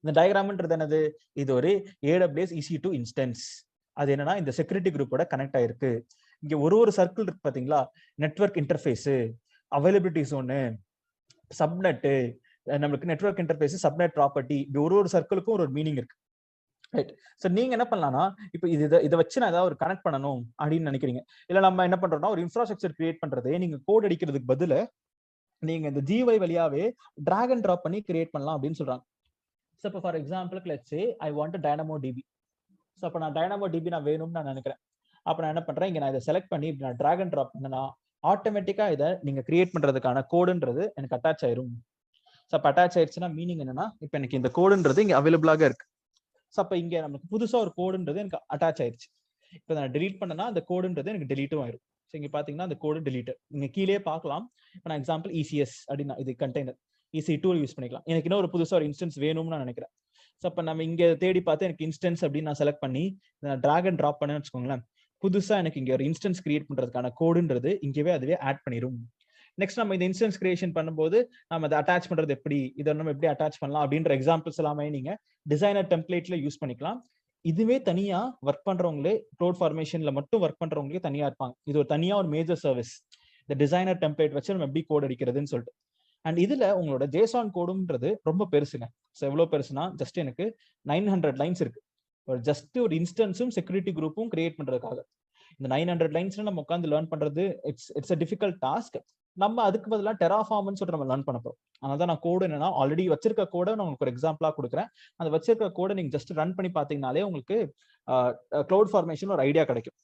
இந்த டயக்ராம்ன்றது என்னது? இது ஒரு AWS EC2 இன்ஸ்டன்ஸ். அது என்னன்னா இந்த செக்யூரிட்டி குரூப்போட கனெக்ட் ஆயிருக்கு. இங்க ஒரு சர்க்கிள் இருக்கு பாத்தீங்களா, network interface, availability zone, subnet, நம்மளுக்கு நெட்வொர்க் இன்டர்ஃபேஸ், சப்நெட் ப்ராப்பர்ட்டி, இப்படி ஒரு சர்க்கிளுக்கும் ஒரு மீனிங் இருக்கு. ரைட். ஸோ நீங்க என்ன பண்ணலாம்னா, இப்போ இதை வச்சு நான் ஏதாவது ஒரு கனெக்ட் பண்ணணும் அப்படின்னு நினைக்கிறீங்க. இல்ல நம்ம என்ன பண்றோம்னா, ஒரு இன்ஃப்ராஸ்ட்ரக்சர் கிரியேட் பண்றதே நீங்க கோட் அடிக்கிறதுக்கு பதிலா நீங்க இந்த GUI வழியாவே டிராக் அண்ட் டிராப் பண்ணி கிரியேட் பண்ணலாம் அப்படின்னு சொல்றாங்க. ஸோ இப்போ ஃபார் எக்ஸாம்பிளுக்கு let's say I want DynamoDB. So அப்போ நான் DynamoDB நான் வேணும்னு நான் நினைக்கிறேன். அப்போ நான் என்ன பண்றேன், இங்க நான் இதை செலக்ட் பண்ணி இப்படி நான் டிராக் அண்ட் டிராப் பண்ணனா ஆட்டோமேட்டிக்கா இதை நீங்க கிரியேட் பண்றதுக்கான கோடுன்றது எனக்கு அட்டாச் ஆயிரும். ஸோ அப்போ அட்டாச் ஆயிடுச்சுன்னா மீனிங் என்னன்னா, இப்போ எனக்கு இந்த கோடுன்றது இங்க அவைலபிளாக இருக்கு. ஸோ அப்போ இங்க நமக்கு புதுசா ஒரு கோடுன்றது எனக்கு அட்டாச் ஆயிடுச்சு. இப்போ நான் delete பண்ணனா அந்த கோடுன்றது எனக்கு டெலீட்டும் ஆயிரும். ஸோ இங்க பாத்தீங்கன்னா அந்த கோடு டெலீட்டட். நீங்க கீழே பார்க்கலாம். இப்போ நான் எக்ஸாம்பிள் ECS அப்படின்னா இது கண்டெய்னர் EC2 யூஸ் பண்ணிக்கலாம். எனக்கு இன்னும் ஒரு புதுசா ஒரு இன்ஸ்டன்ஸ் வேணும்னு நான் நினைக்கிறேன். ஸோ அப்போ நம்ம இங்க தேடி பார்த்து எனக்கு இன்ஸ்டன்ஸ் அப்படின்னு நான் செலக்ட் பண்ணி நான் டிராக் அண்ட் ட்ராப் பண்ணேன்னு வச்சுக்கோங்களேன், புதுசா எனக்கு இங்க ஒரு இன்ஸ்டன்ஸ் கிரியேட் பண்றதுக்கான கோடுன்றது இங்கவே அதுவே ஆட் பண்ணிடும். நெக்ஸ்ட் நம்ம இந்த இன்ஸ்டன்ஸ் கிரியேஷன் பண்ணும்போது நம்ம அதை அட்டாச் பண்றது எப்படி, இதை நம்ம எப்படி அட்டாச் பண்ணலாம் அப்படின்ற எக்ஸாம்பிள்ஸ் எல்லாமே நீங்க டிசைனர் டெம்ப்ளேட்ல யூஸ் பண்ணிக்கலாம். இதுவே தனியா ஒர்க் பண்றவங்களே க்ளவுட் ஃபார்மேஷன்ல மட்டும் ஒர்க் பண்றவங்களே தனியா இருப்பாங்க. இது ஒரு தனியா ஒரு மேஜர் சர்வீஸ், இந்த டிசைனர் டெம்ப்ளேட் வச்சு நம்ம எப்படி கோட் அடிக்கிறதுன்னு சொல்லிட்டு. அண்ட் இதுல உங்களோட ஜேசான் கோடுன்றது ரொம்ப பெருசுங்க. ஸோ எவ்வளவு பெருசுனா ஜஸ்ட் எனக்கு 900 லைன்ஸ் இருக்கு. ஒரு ஜஸ்ட் ஒரு இன்ஸ்டன்ஸும் செக்யூரிட்டி குரூப்பும் கிரியேட் பண்றதுக்காக. இந்த 900 லைன்ஸ்ல நம்ம உட்காந்து லேர்ன் பண்றது இட்ஸ் அ டிஃபிகல்ட் டாஸ்க். நம்ம அதுக்கு பதிலாக டெராஃபார்ம்னு சொல்லிட்டு நம்ம லேர்ன் பண்ண போறோம். அதனால தான் நான் கோடு என்னன்னா ஆல்ரெடி வச்சிருக்க கோடை நான் உங்களுக்கு ஒரு எக்ஸாம்பிளா கொடுக்குறேன். அந்த வச்சிருக்க கோடை நீங்க ஜஸ்ட் ரன் பண்ணி பாத்தீங்கன்னாலே உங்களுக்கு க்ளவுட் ஃபார்மேஷன் ஒரு ஐடியா கிடைக்கும்.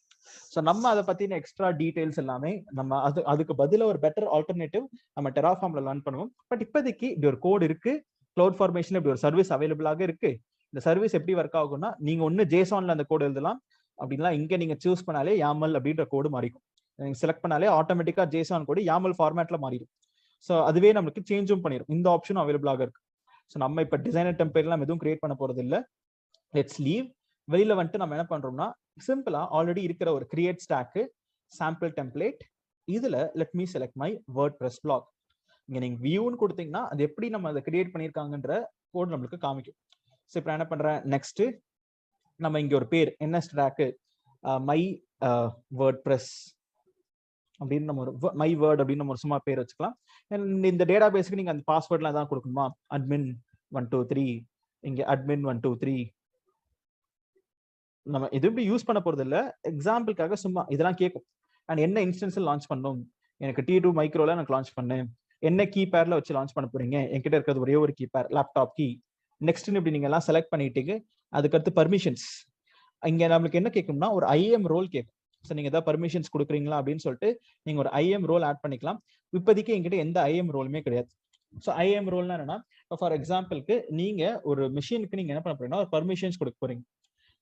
ஸோ நம்ம அதை பத்தின எக்ஸ்ட்ரா டீடைல்ஸ் எல்லாமே நம்ம அதுக்கு பதிலாக ஒரு பெட்டர் ஆல்டர்னேட்டிவ் நம்ம டெராஃபார்ம்ல லேர்ன் பண்ணுவோம். பட் இப்போதைக்கு இப்படி ஒரு கோடு இருக்கு, க்ளவுட் ஃபார்மேஷன் இப்படி ஒரு சர்வீஸ் அவைலபிளாக இருக்கு. இந்த சர்வீஸ் எப்படி ஒர்க் ஆகும்னா நீங்க ஒன்னு ஜேசான்ல அந்த கோடு எழுதலாம், அப்படின்னா இங்க நீங்க சூஸ் பண்ணாலே YAML அப்படின்ற கோடு மாறிக்கும். நீங்க செலக்ட் பண்ணாலே ஆட்டோமேட்டிக்கா ஜேசான் கோடு YAML ஃபார்மேட்ல மாறிடும். ஸோ அதுவே நமக்கு சேஞ்சும் பண்ணிடும். இந்த ஆப்ஷனும் அவைலபிளாக இருக்கு. ஸோ நம்ம இப்ப டிசைனர் டெம்ப்ளேட்லாம் எதுவும் கிரியேட் பண்ண போறது இல்லை. Let's leave. வெளியில வந்துட்டு நம்ம என்ன பண்றோம்னா சிம்பிளா ஆல்ரெடி இருக்கிற ஒரு கிரியேட் ஸ்டாக்கு சாம்பிள் டெம்ப்ளேட், இதுல let me select my WordPress blog. இங்க நீங்க வியூன்னு கொடுத்தீங்கன்னா அது எப்படி நம்ம அதை கிரியேட் பண்ணிருக்காங்கன்ற கோட் நம்மளுக்கு காமிக்கும். ஸோ இப்போ என்ன பண்றேன், நெக்ஸ்ட் நம்ம இங்க ஒரு பேர் என்ன ஸ்டாக்கு மை வேர்ட்பிரஸ் அப்படின்னு நம்ம ஒரு மை வேர்ட் அப்படின்னு நம்ம ஒரு சும்மா பேர் வச்சுக்கலாம். இந்த டேட்டா பேஸுக்கு நீங்க அந்த பாஸ்வேர்ட்லாம் தான் கொடுக்கணுமா, admin 123 இங்க admin 123 நம்ம இது எப்படி யூஸ் பண்ண போறது இல்ல, எக்ஸாம்பிளுக்காக சும்மா இதெல்லாம் கேட்கும். அண்ட் என்ன இன்ஸ்டன்ஸ் லான்ச் பண்ணும், எனக்கு T2 மைக்ரோல எனக்கு லான்ச் பண்ணு, என்ன கீ பேர்ல வச்சு லான்ச் பண்ண போறீங்க, என்கிட்ட இருக்கிறது ஒரே ஒரு கீ பேர் லேப்டாப் கீ. நெக்ஸ்ட் இப்படி நீங்க எல்லாம் செலக்ட் பண்ணிட்டீங்க. அதுக்கடுத்து பர்மிஷன்ஸ், இங்க நம்மளுக்கு என்ன கேட்கும்னா ஒரு IAM ரோல் கேட்கும். ஸோ நீங்க ஏதாவது பர்மிஷன்ஸ் கொடுக்குறீங்களா அப்படின்னு சொல்லிட்டு நீங்க ஒரு IAM ரோல் ஆட் பண்ணிக்கலாம். இப்போதைக்கு என்கிட்ட எந்த IAM ரோலுமே கிடையாது. ஸோ IAM ரோல்னா என்னன்னா, ஃபார் எக்ஸாம்பிளுக்கு நீங்க ஒரு மிஷினுக்கு நீங்க என்ன பண்ண போறீங்கன்னா ஒரு பர்மிஷன்ஸ் கொடுக்க போறீங்க.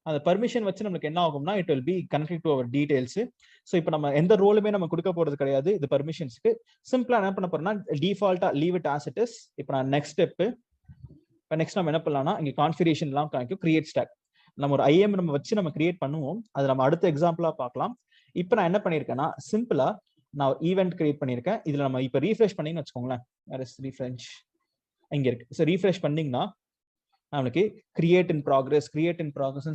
அந்த பர்மிஷன் வச்சு நமக்கு என்ன ஆகும்னா it will be connected to our details. So இப்போ நம்ம எந்த ரோலுமே நம்ம கொடுக்க போறது கிடையாது. இது பர்மிஷன்ஸ்க்கு சிம்பிளா என்ன பண்ண போறோம்னா டிஃபால்ட்டா leave it as it is. இப்போ நான் நெக்ஸ்ட் ஸ்டெப், இப்போ நெக்ஸ்ட் நம்ம என்ன பண்ணலாம்னா இங்க கான்ஃபிகரேஷன் எல்லாம் காமிக்கும், கிரியேட் ஸ்டாக். நம்ம ஒரு IAM நம்ம வச்சு நம்ம கிரியேட் பண்ணுவோம், அது நம்ம அடுத்த எக்ஸாம்பிளா பார்க்கலாம். இப்போ நான் என்ன பண்ணிருக்கேன்னா சிம்பிளா நான் ஈவெண்ட் கிரியேட் பண்ணிருக்கேன். இதுல நம்ம இப்போ ரீஃப்ரெஷ் பண்ணீங்கன்னு வச்சுக்கோங்களேன், ரீஃப்ரெஷ் இங்க இருக்கு. ஸோ ரீஃப்ரெஷ் பண்ணீங்கன்னா நம்மளுக்கு கிரியேட் இன் ப்ராக்ரஸ்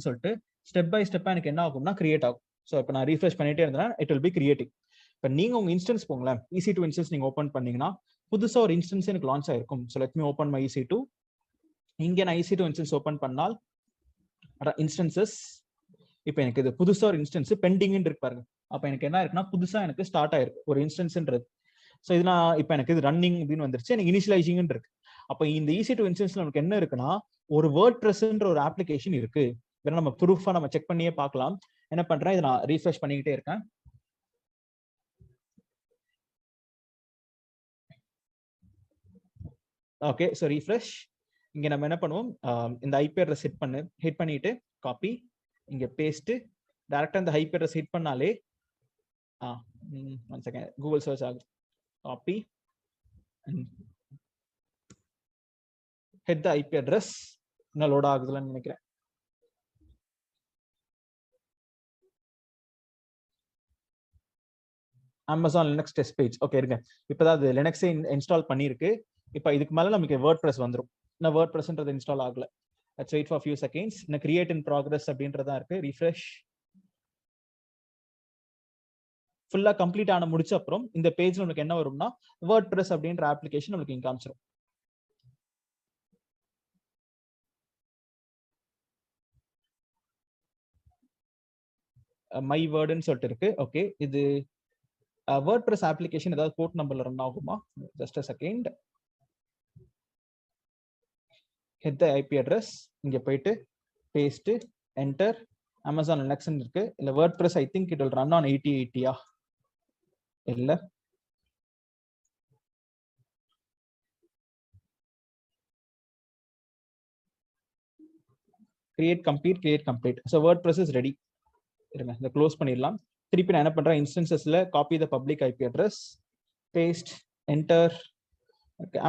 சொல்லிட்டு ஸ்டெப் பை ஸ்டெப்பா எனக்கு என்ன ஆகும்னா கிரியேட் ஆகும். ஸோ இப்போ நான் ரீஃப்ரெஷ் பண்ணிட்டே இருந்தேன்னா இட் வில் பி கிரியேட்டிங். இப்போ நீங்க உங்க இன்ஸ்டன்ஸ் போங்களேன், EC2 இன்ஸ்டன்ஸ் நீங்க ஓப்பன் பண்ணீங்கன்னா புதுசா ஒரு இன்ஸ்டன்ஸ் எனக்கு லான்ச் ஆயிருக்கும். So let me open my EC2. இங்க நான் EC2 இன்ஸ்டன்ஸ் ஓப்பன் பண்ணால் இன்ஸ்டன்சஸ், இப்போ எனக்கு இது புதுசா ஒரு இன்ஸ்டன்ஸ் பெண்டிங் இருக்கு பாருங்க. அப்ப எனக்கு என்ன இருக்குன்னா புதுசா எனக்கு ஸ்டார்ட் ஆயிருக்கு ஒரு இன்ஸ்டன்ஸ்ன்றது. ஸோ இது நான் இப்போ எனக்கு இது ரன்னிங் அப்படின்னு வந்துருச்சு, எனக்கு இனிஷியலைசிங் இருக்கு. அப்போ இந்த EC2 இன்ஸ்டன்ஸ்ல நமக்கு என்ன இருக்குன்னா ஒரு வேர்ட்பிரஸ்ன்ற ஒரு அப்ளிகேஷன் இருக்கு. வேணா நம்ம ப்ரூஃபா நம்ம செக் பண்ணியே பார்க்கலாம். என்ன பண்றேன், இதை நான் ரீஃப்ரெஷ் பண்ணிக்கிட்டே இருக்கேன். Okay, so refresh. இங்க நம்ம என்ன பண்ணுவோம், இந்த IP அட்ரஸ் ஹிட் பண்ணிட்டு காப்பி, இங்க பேஸ்ட், டைரக்டா இந்த IP அட்ரஸ் ஹிட் பண்ணாலே ஒன் செகண்ட் கூகுள் சர்ச் ஆகுது. Copy hit the IP address. இன்னும் லோட் ஆகுதுன்னு நினைக்கிறேன். Amazon Linux test page. Okay இருங்க, இப்பதான் அது லினக்ஸே இன்ஸ்டால் பண்ணிருக்கு. இப்போ இதுக்கு மேல நமக்கு வேர்ட்பிரஸ் வந்துரும். நான் வேர்ட்பிரஸ்ன்றது இன்ஸ்டால் ஆகல. Let's wait for few seconds. இன்னும் கிரியேட் இன் ப்ராக்ரஸ் அப்படின்றதா இருக்கு. ரீஃப்ரெஷ். ஃபுல்லா கம்ப்ளீட் ஆன முடிச்ச அப்புறம் இந்த பேஜ்ல நமக்கு என்ன வரும்னா வேர்ட்பிரஸ் அப்படின்ற அப்ளிகேஷன் நமக்கு இங்க காமிச்சிரும். மை வேர்டுன்னு சொல்லிட்டு இருக்கு. ஓகே, இது வேர்ட்பிரஸ் அப்ளிகேஷன் ஏதாவது போர்ட் நம்பர்ல ரன் ஆகுமா? Just a second. hit the IP address, இங்க போயிட்டு பேஸ்ட், என்டர். Amazon Linux இருக்கு. இல்ல WordPress I think it will run on 8080 இல்ல create complete. So WordPress is ready. இருங்க இதை க்ளோஸ் பண்ணிடலாம். திருப்பி நான் என்ன பண்றேன், இன்ஸ்டன்சஸ்ல copy the public IP address, paste, enter.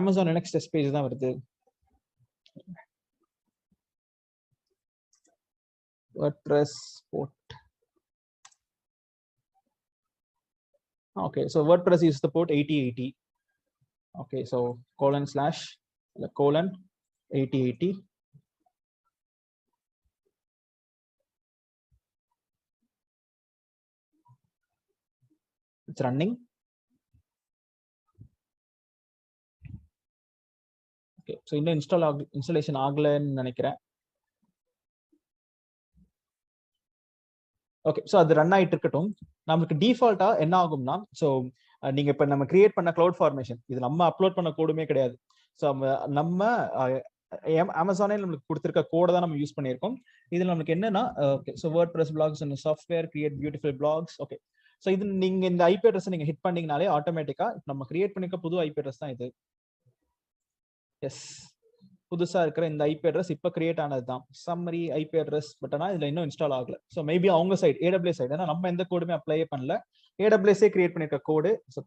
Amazon Linux test page தான் வருது. WordPress port. Okay, so WordPress uses the port 8080. Okay, so :/:8080. It's running. Okay, so இந்த installation ஆகலன்னு நினைக்கிறேன். ஓகே, ஸோ அது ரன் ஆயிட்டு இருக்கட்டும். நமக்கு டிஃபால்ட்டா என்ன ஆகும்னா, ஸோ நீங்க இப்ப நம்ம கிரியேட் பண்ண கிளவுட் ஃபார்மேஷன் இது நம்ம அப்லோட் பண்ண கோடுமே கிடையாது. ஸோ நம்ம அமேசானே நம்மளுக்கு கொடுத்துருக்க கோடை தான் நம்ம யூஸ் பண்ணியிருக்கோம். இதுல நமக்கு என்னன்னா, okay, so WordPress blogs and software create beautiful blogs. Okay, so இது நீங்க இந்த ஐபி அட்ரஸ் நீங்க ஹிட் பண்ணீங்கனாலே ஆட்டோமேட்டிக்கா நம்ம கிரியேட் பண்ணிக்க புது ஐபி அட்ரஸ் தான் இது. எஸ், புதுசா இருக்கிற இந்த ஐபி அட்ரஸ் இப்ப கிரியேட் ஆனது தான் சம்மரி ஐபி அட்ரஸ். பட் ஆனா இதுல இன்னும் இன்ஸ்டால் ஆகல. ஸோ மேபி அவங்க சைடு AWS சைடு, ஏன்னா நம்ம எந்த கோடுமே அப்ளை பண்ணல, AWS கிரியேட் பண்ணிருக்க கோடு. ஸோ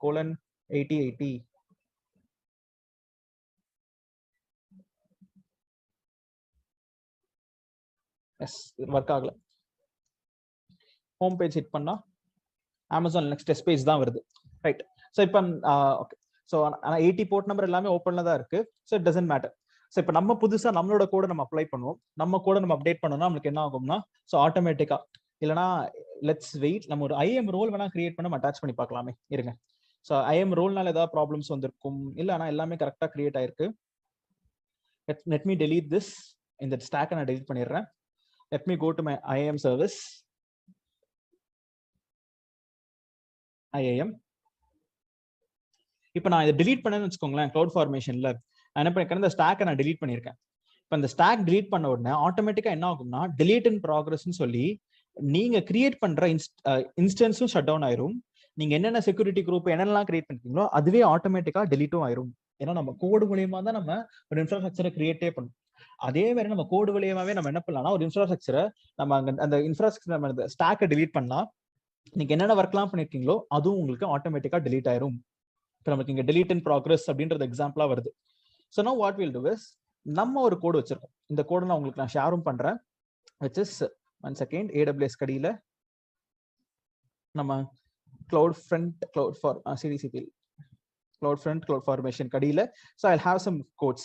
:8080. எஸ், ஒர்க் ஆகல. ஹோம் பேஜ் ஹிட் பண்ணா அமேசான் நெக்ஸ்ட் டெஸ்ட் பேஜ் தான் வருது. ரைட், ஸோ இப்போ ஓகே, ஸோ ஆனால் 80 போர்ட் நம்பர் எல்லாமே ஓப்பன்ல தான் இருக்கு. So it doesn't matter. So இப்போ நம்ம புதுசா நம்மளோட கோடை நம்ம அப்ளை பண்ணுவோம். நம்ம கோடை நம்ம அப்டேட் பண்ணோம்னா நம்மளுக்கு என்ன ஆகும்னா, ஸோ ஆட்டோமேட்டிக்கா இல்லைனா லெட்ஸ் வெயிட், நம்ம ஒரு IAM ரோல் வேணா கிரியேட் பண்ண அட்டாச் பண்ணி பார்க்கலாமே. இருங்க, ஸோ IAM ரோல்னால ஏதாவது ப்ராப்ளம்ஸ் வந்திருக்கும். இல்லை, ஆனால் எல்லாமே கரெக்டாக கிரியேட் ஆயிருக்கு. Let me delete this. இந்த ஸ்டாக்கை நான் டெலீட் பண்ணிடுறேன். Let me go to my IAM service. IAM. இப்போ நான் இதை delete பண்ணேன்னு வச்சுக்கோங்களேன், கிளவுட் ஃபார்மேஷன்ல என்ன பண்ணிருக்கேன், இந்த ஸ்டாக்கை நான் delete பண்ணியிருக்கேன். இப்போ இந்த ஸ்டாக் delete பண்ண உடனே ஆட்டோமேட்டிக்கா என்ன ஆகும்னா, delete in progressன்னு சொல்லி நீங்க கிரியேட் பண்ற இன்ஸ்டன்ஸும் ஷட் டவுன் ஆயிரும். நீங்க என்னென்ன செக்யூரிட்டி குரூப் என்னெல்லாம் கிரியேட் பண்ணிருக்கீங்களோ அதுவே ஆட்டோமேட்டிக்கா டெலீட்டும் ஆயிரும். ஏன்னா நம்ம கோடு மூலியமா தான் நம்ம ஒரு இன்ஃப்ராஸ்ட்ரக்சரை கிரியேட்டே பண்ணும். அதே மாதிரி நம்ம கோடு மூலியமாவே நம்ம என்ன பண்ணலாம்னா, ஒரு இன்ஃப்ராஸ்ட்ரக்சரை நம்ம அந்த இன்ஃப்ராஸ்ட்ரக்சர் நம்ம ஸ்டாக்கை delete பண்ணா நீங்க என்னென்ன ஒர்க்லாம் பண்ணிருக்கீங்களோ அதுவும் உங்களுக்கு ஆட்டோமேட்டிக்கா delete ஆயிரும். இப்போ நமக்கு இங்க delete in progress அப்படின்றது எக்ஸாம்பிளா வருது. So now what we'll do is, நம்ம ஒரு கோடு வச்சிருக்கோம். இந்த கோடு நான் உங்களுக்கு ஷேரும் பண்றேன். which is one second, AWS கடியில நம்ம cloud front cloud for CDCP cloud front cloud formation கடியில. so I'll have some codes.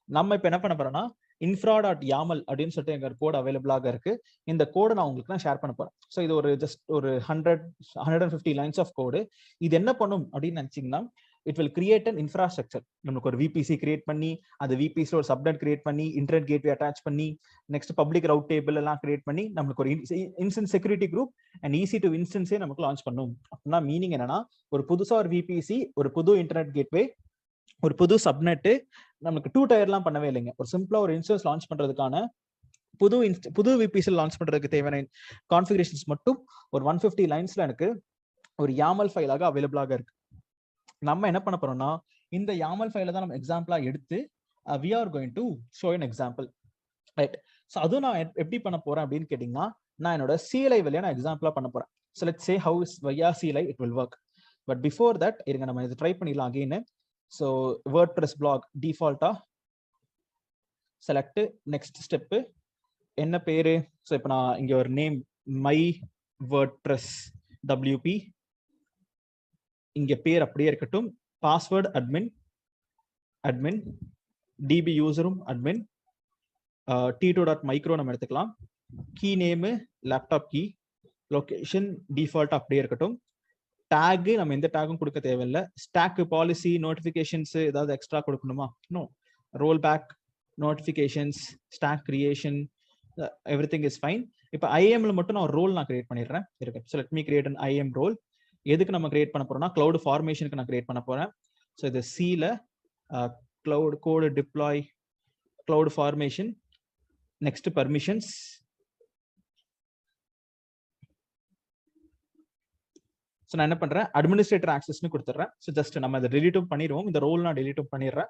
நம்ம இப்போ என்ன பண்ண போறோம்னா, infra.yaml அப்படின்னு சொல்லிட்டு எங்க கோட் அவைலபிளாக இருக்கு. இந்த கோடை நான் உங்களுக்கு நான் ஷேர் பண்ண போறேன். ஸோ இது ஒரு ஜஸ்ட் ஒரு 150 லைன்ஸ் ஆஃப் கோடு. இது என்ன பண்ணும் அப்படின்னு நினைச்சீங்கன்னா, it will create an infrastructure. நமக்கு ஒரு VPC கிரியேட் பண்ணி, அந்த VPC ஒரு சப்நெட் கிரியேட் பண்ணி, இன்டர்நெட் கேட்வே அட்டாச் பண்ணி, நெக்ஸ்ட் பப்ளிக் ரவுட் டேபிள் எல்லாம் கிரியேட் பண்ணி, நமக்கு ஒரு instance security group and EC2 இன்ஸ்டன்ஸே நமக்கு லான்ச் பண்ணும். அப்படின்னா மீனிங் என்னன்னா, ஒரு புதுசா ஒரு VPC, ஒரு புது இன்டர்நெட் கேட்வே, ஒரு புது சப்நெட், நமக்கு 2 டயர்லாம் பண்ணவே இல்லைங்க. ஒரு சிம்பிளா ஒரு இன்ஸ்டன்ஸ் லான்ச் பண்றதுக்கான புது VPC லான்ச் பண்றதுக்கு தேவையான கான்ஃபிகரேஷன்ஸ் மட்டும் ஒரு 150 லைன்ஸ்ல எனக்கு ஒரு YAML ஃபைலாக அவைலபிளாக இருக்கு. நம்ம என்ன பண்ண போறோம்னா, இந்த YAML ஃபைலை தான் நம்ம எக்ஸாம்பிளா எடுத்து we are going to show an example, right? So அதுவும் நான் எப்படி பண்ண போறேன் அப்படின்னு கேட்டீங்கன்னா, நான் என்னோட CLI வழியா நான் எக்ஸாம்பிளா பண்ண போறேன். So let's say how is via CLI it will work. But before that இருங்க, நம்ம இதை ட்ரை பண்ணிடலாம் அகைன். ஸோ WordPress blog டிஃபால்ட்டா செலக்ட், நெக்ஸ்ட் ஸ்டெப்பு என்ன பேரு. ஸோ இப்போ நான் இங்க ஒரு நேம் my WordPress WP, இங்க பேர் அப்படியே இருக்கட்டும். பாஸ்வேர்ட் admin, DB யூசரும் admin, t2.micro நம்ம எடுத்துக்கலாம். Key name laptop key, location default அப்படியே இருக்கட்டும். டேக் நம்ம எந்த டேகும் கொடுக்க தேவையில்லை. ஸ்டாக் பாலிசி நோட்டிஃபிகேஷன்ஸ் ஏதாவது எக்ஸ்ட்ரா கொடுக்கணுமா? No. Roll back, notifications, stack creation, everything is fine. இப்போ IAMல மட்டும் நான் ஒரு ரோல் நான் கிரியேட் பண்ணிடுறேன். இருக்கு. So let me create an IAM role. எதுக்கு நம்ம கிரியேட் பண்ண போறோம்னா, கிளவுட் ஃபார்மேஷனுக்கு நான் கிரியேட் பண்ண போறேன். ஸோ இது சில cloud code deploy cloud formation, next permissions. So நான் என்ன பண்றேன், அட்மினிஸ்ட்ரேட்டர் ஆக்சஸ்னு கொடுத்துட்றேன். ஸோ ஜஸ்ட் நம்ம அதை டெலிட்டும் பண்ணிடுவோம். இந்த ரோல் நான் டெலிட்டும் பண்ணிடுறேன்.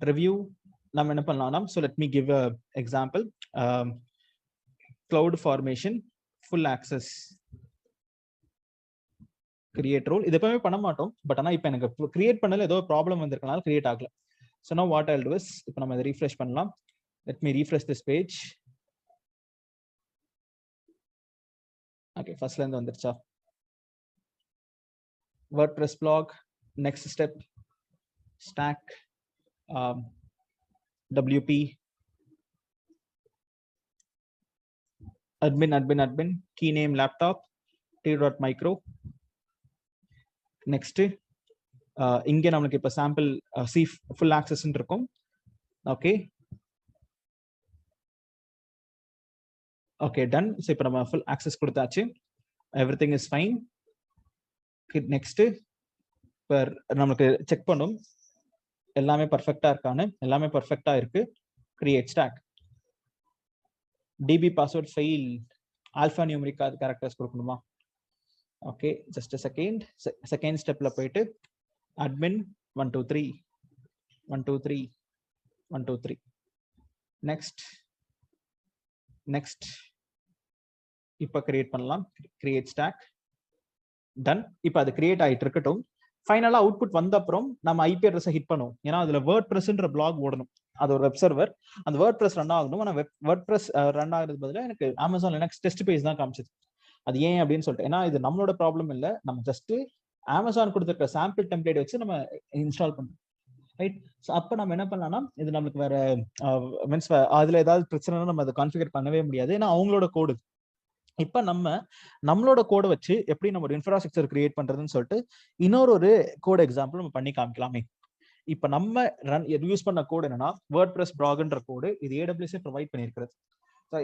ரிவ்யூ நம்ம என்ன பண்ணலாம்னா, so let me give a example. Cloud formation full access create role இது எப்பவுமே பண்ண மாட்டோம். பட் ஆனா இப்போ எனக்கு கிரியேட் பண்ணல ஏதோ ப்ராப்ளம் வந்திருக்கனால கிரியேட் ஆகல. So know what Jal to is இப்போ நம்ம இதை ரீஃப்ரெஷ் பண்ணலாம். Let me refresh this page. Okay, ஃபர்ஸ்ட்ல இருந்து வந்துருச்சா? WordPress blog, next step, stack, WP, admin, key name laptop, t.micro. Next, இங்க நமக்கு இப்ப sample C full access இருக்கும். Okay. Okay, done. So இப்ப நம்ம full access கொடுத்தாச்சு. Everything is fine. நெக்ஸ்ட் இப்போ நமக்கு செக் பண்ணும் எல்லாமே பர்ஃபெக்டா இருக்கான்னு. எல்லாமே பர்ஃபெக்டா இருக்கு. Create stack. DB password file alpha numeric characters கொடுக்கணுமா? ஓகே, ஜஸ்ட் செகண்ட் ஸ்டெப்ல போயிட்டு அட்மின் 123 123 123. நெக்ஸ்ட் இப்போ கிரியேட் பண்ணலாம். Create stack. டன். இப்போ அது கிரியேட் ஆயிட்டு இருக்கட்டும். ஃபைனலா அவுட்புட் வந்த அப்புறம் நம்ம ஐபி அட்ரஸை ஹிட் பண்ணுவோம். ஏன்னா அதுல WordPressன்ற பிளாக் ஓடணும். அது ஒரு வெப் சர்வர். அந்த WordPress ரன் ஆகணும். ஆனா WordPress ரன் ஆகிறது பதிலாக எனக்கு Amazon Linux டெஸ்ட் பேஜ் தான் காமிச்சது. அது ஏன் அப்படின்னு சொல்லிட்டு, ஏன்னா இது நம்மளோட ப்ராப்ளம் இல்லை. நம்ம ஜஸ்ட் Amazon கொடுத்துருக்க சாம்பிள் டெம்ப்ளேட் வச்சு நம்ம இன்ஸ்டால் பண்றோம். ரைட். ஸோ அப்போ நம்ம என்ன பண்ணலாம்னா இது நம்மளுக்கு வேற மீன்ஸ் அதுல ஏதாவது பிரச்சனைனா நம்ம அதை கான்ஃபிகர் பண்ணவே முடியாது. ஏன்னா அவங்களோட கோடு. இப்ப நம்மளோட கோடை வச்சு எப்படி நம்ம ஒரு இன்ஃப்ராஸ்ட்ரக்சர் கிரியேட் பண்றதுன்னு சொல்லிட்டு இன்னொரு கோட் எக்ஸாம்பிள் நம்ம பண்ணி காமிக்கலாமே. இப்ப நம்ம யூஸ் பண்ண கோடு என்னன்னா WordPress blogன்ற கோடு. இது AWS ப்ரொவைட் பண்ணியிருக்கிறது.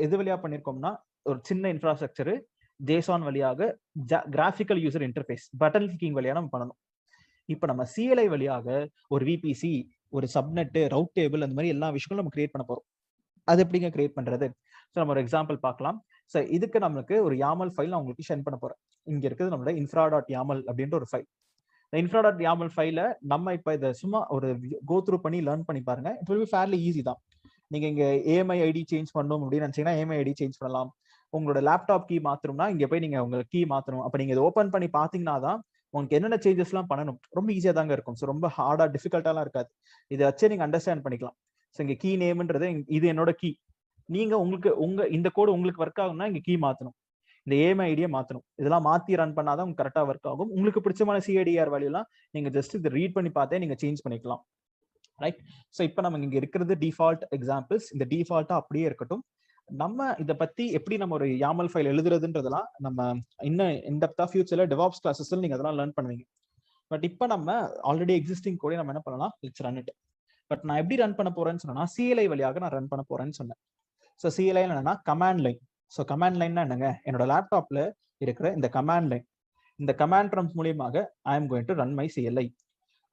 எது வழியா பண்ணிருக்கோம்னா ஒரு சின்ன இன்ஃப்ராஸ்ட்ரக்சர் JSON வழியாக graphical user interface button clicking வழியா நம்ம பண்ணணும். இப்ப நம்ம CLI வழியாக ஒரு VPC, ஒரு சப்நெட், ரவுட் டேபிள், அந்த மாதிரி எல்லா விஷயங்களும் நம்ம கிரியேட் பண்ண போறோம். அது எப்படிங்க கிரியேட் பண்றது? ஸோ நம்ம ஒரு எக்ஸாம்பிள் பார்க்கலாம். ஸோ இதுக்கு நம்மளுக்கு ஒரு YAML ஃபைல் நான் உங்களுக்கு ஷேர் பண்ண போறேன். இங்க இருக்குது நம்மளோட infra.yaml அப்படின்ற ஒரு ஃபைல். இந்த infra.yaml ஃபைல நம்ம இப்ப இதை சும்மா ஒரு கோ த்ரூ பண்ணி லேர்ன் பண்ணி பாருங்க. It will B fairly easy தான். நீங்க இங்க AMI ID சேஞ்ச் பண்ணணும் அப்படின்னு நினைச்சீங்கன்னா AMI ID சேஞ்ச் பண்ணலாம். உங்களோட லேப்டாப் கீ மாத்தணும்னா இங்க போய் நீங்க உங்க கீ மாத்தணும். அப்ப நீங்க இதை ஓப்பன் பண்ணி பாத்தீங்கன்னா தான் உங்களுக்கு என்னென்ன சேஞ்சஸ் எல்லாம் பண்ணணும். ரொம்ப ஈஸியா தாங்க இருக்கும். ஸோ ரொம்ப ஹார்டா டிஃபிகல்ட்டாலாம் இருக்காது. இதை வச்சே நீங்க அண்டர்ஸ்டாண்ட் பண்ணிக்கலாம். ஸோ இங்க கீ நேம்ன்றது இது என்னோட கீ. நீங்க உங்க இந்த கோடு உங்களுக்கு ஒர்க் ஆகும்னா இங்க கீ மாத்தணும். இந்த AMI ஐடியை மாத்தணும். இதெல்லாம் மாத்தி ரன் பண்ணாதான் உங்களுக்கு கரெக்டா ஒர்க் ஆகும். உங்களுக்கு பிடிச்சமான CIDR வேல்யூ எல்லாம் நீங்க ஜஸ்ட் இதை ரீட் பண்ணி பார்த்தே நீங்க சேஞ்ச் பண்ணிக்கலாம். ரைட். ஸோ இப்போ நம்ம இங்க இருக்கிறது டிஃபால்ட் எக்ஸாம்பிள்ஸ். இந்த டிஃபால்ட்டா அப்படியே இருக்கட்டும். நம்ம இதை பத்தி எப்படி நம்ம ஒரு YAML ஃபைல் எழுதுறதுன்றதெல்லாம் நம்ம இன்னும் இன்டெப்தா ஃபியூச்சர்ல DevOps கிளாஸஸ்ல நீங்க அதெல்லாம் லேர்ன் பண்ணுவீங்க. பட் இப்போ நம்ம ஆல்ரெடி எக்ஸிஸ்டிங் கோடை நம்ம என்ன பண்ணலாம், லெட்ஸ் ரன் இட். பட் நான் எப்படி ரன் பண்ண போறேன்னு சொன்னா CLI வழியாக நான் ரன் பண்ண போறேன்னு சொன்னேன். ஸோ CLI என்னன்னா கமாண்ட் லைன். ஸோ கமாண்ட் லைன்னா என்னங்க, என்னோட லேப்டாப்ல இருக்கிற இந்த கமாண்ட் லைன், இந்த கமாண்ட் ப்ராம்ப்ட் மூலியமாக I am going to run my CLI.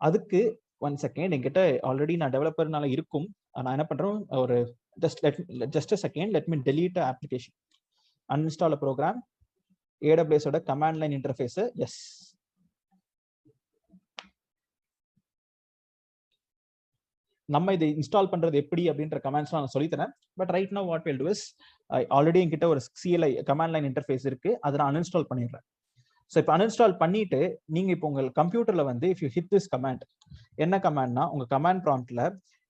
அதுக்கு ஒன் செகண்ட், என்கிட்ட ஆல்ரெடி நான் டெவலப்பர்னால இருக்கும். நான் என்ன பண்றேன், ஒரு just a second, let me delete the application, uninstall a program, AWS ஓட கமாண்ட் லைன் இன்டர்ஃபேஸ். எஸ், நம்ம இதை இன்ஸ்டால் பண்றது எப்படி அப்படின்ற கமெண்ட்ஸ் நான் சொல்லித்தரேன். But right now what will do is, already என்கிட்ட ஒரு CLI கமாண்ட் லைன் இன்டர்ஃபேஸ் இருக்கு, அதை நான் அன்இன்ஸ்டால் பண்ணிடுறேன். ஸோ இப்போ அன்இன்ஸ்டால் பண்ணிட்டு நீங்க இப்போ உங்க கம்ப்யூட்டர்ல வந்து if you hit this command, என்ன கமாண்ட்னா உங்க கமாண்ட் ப்ராம்ப்ட்ல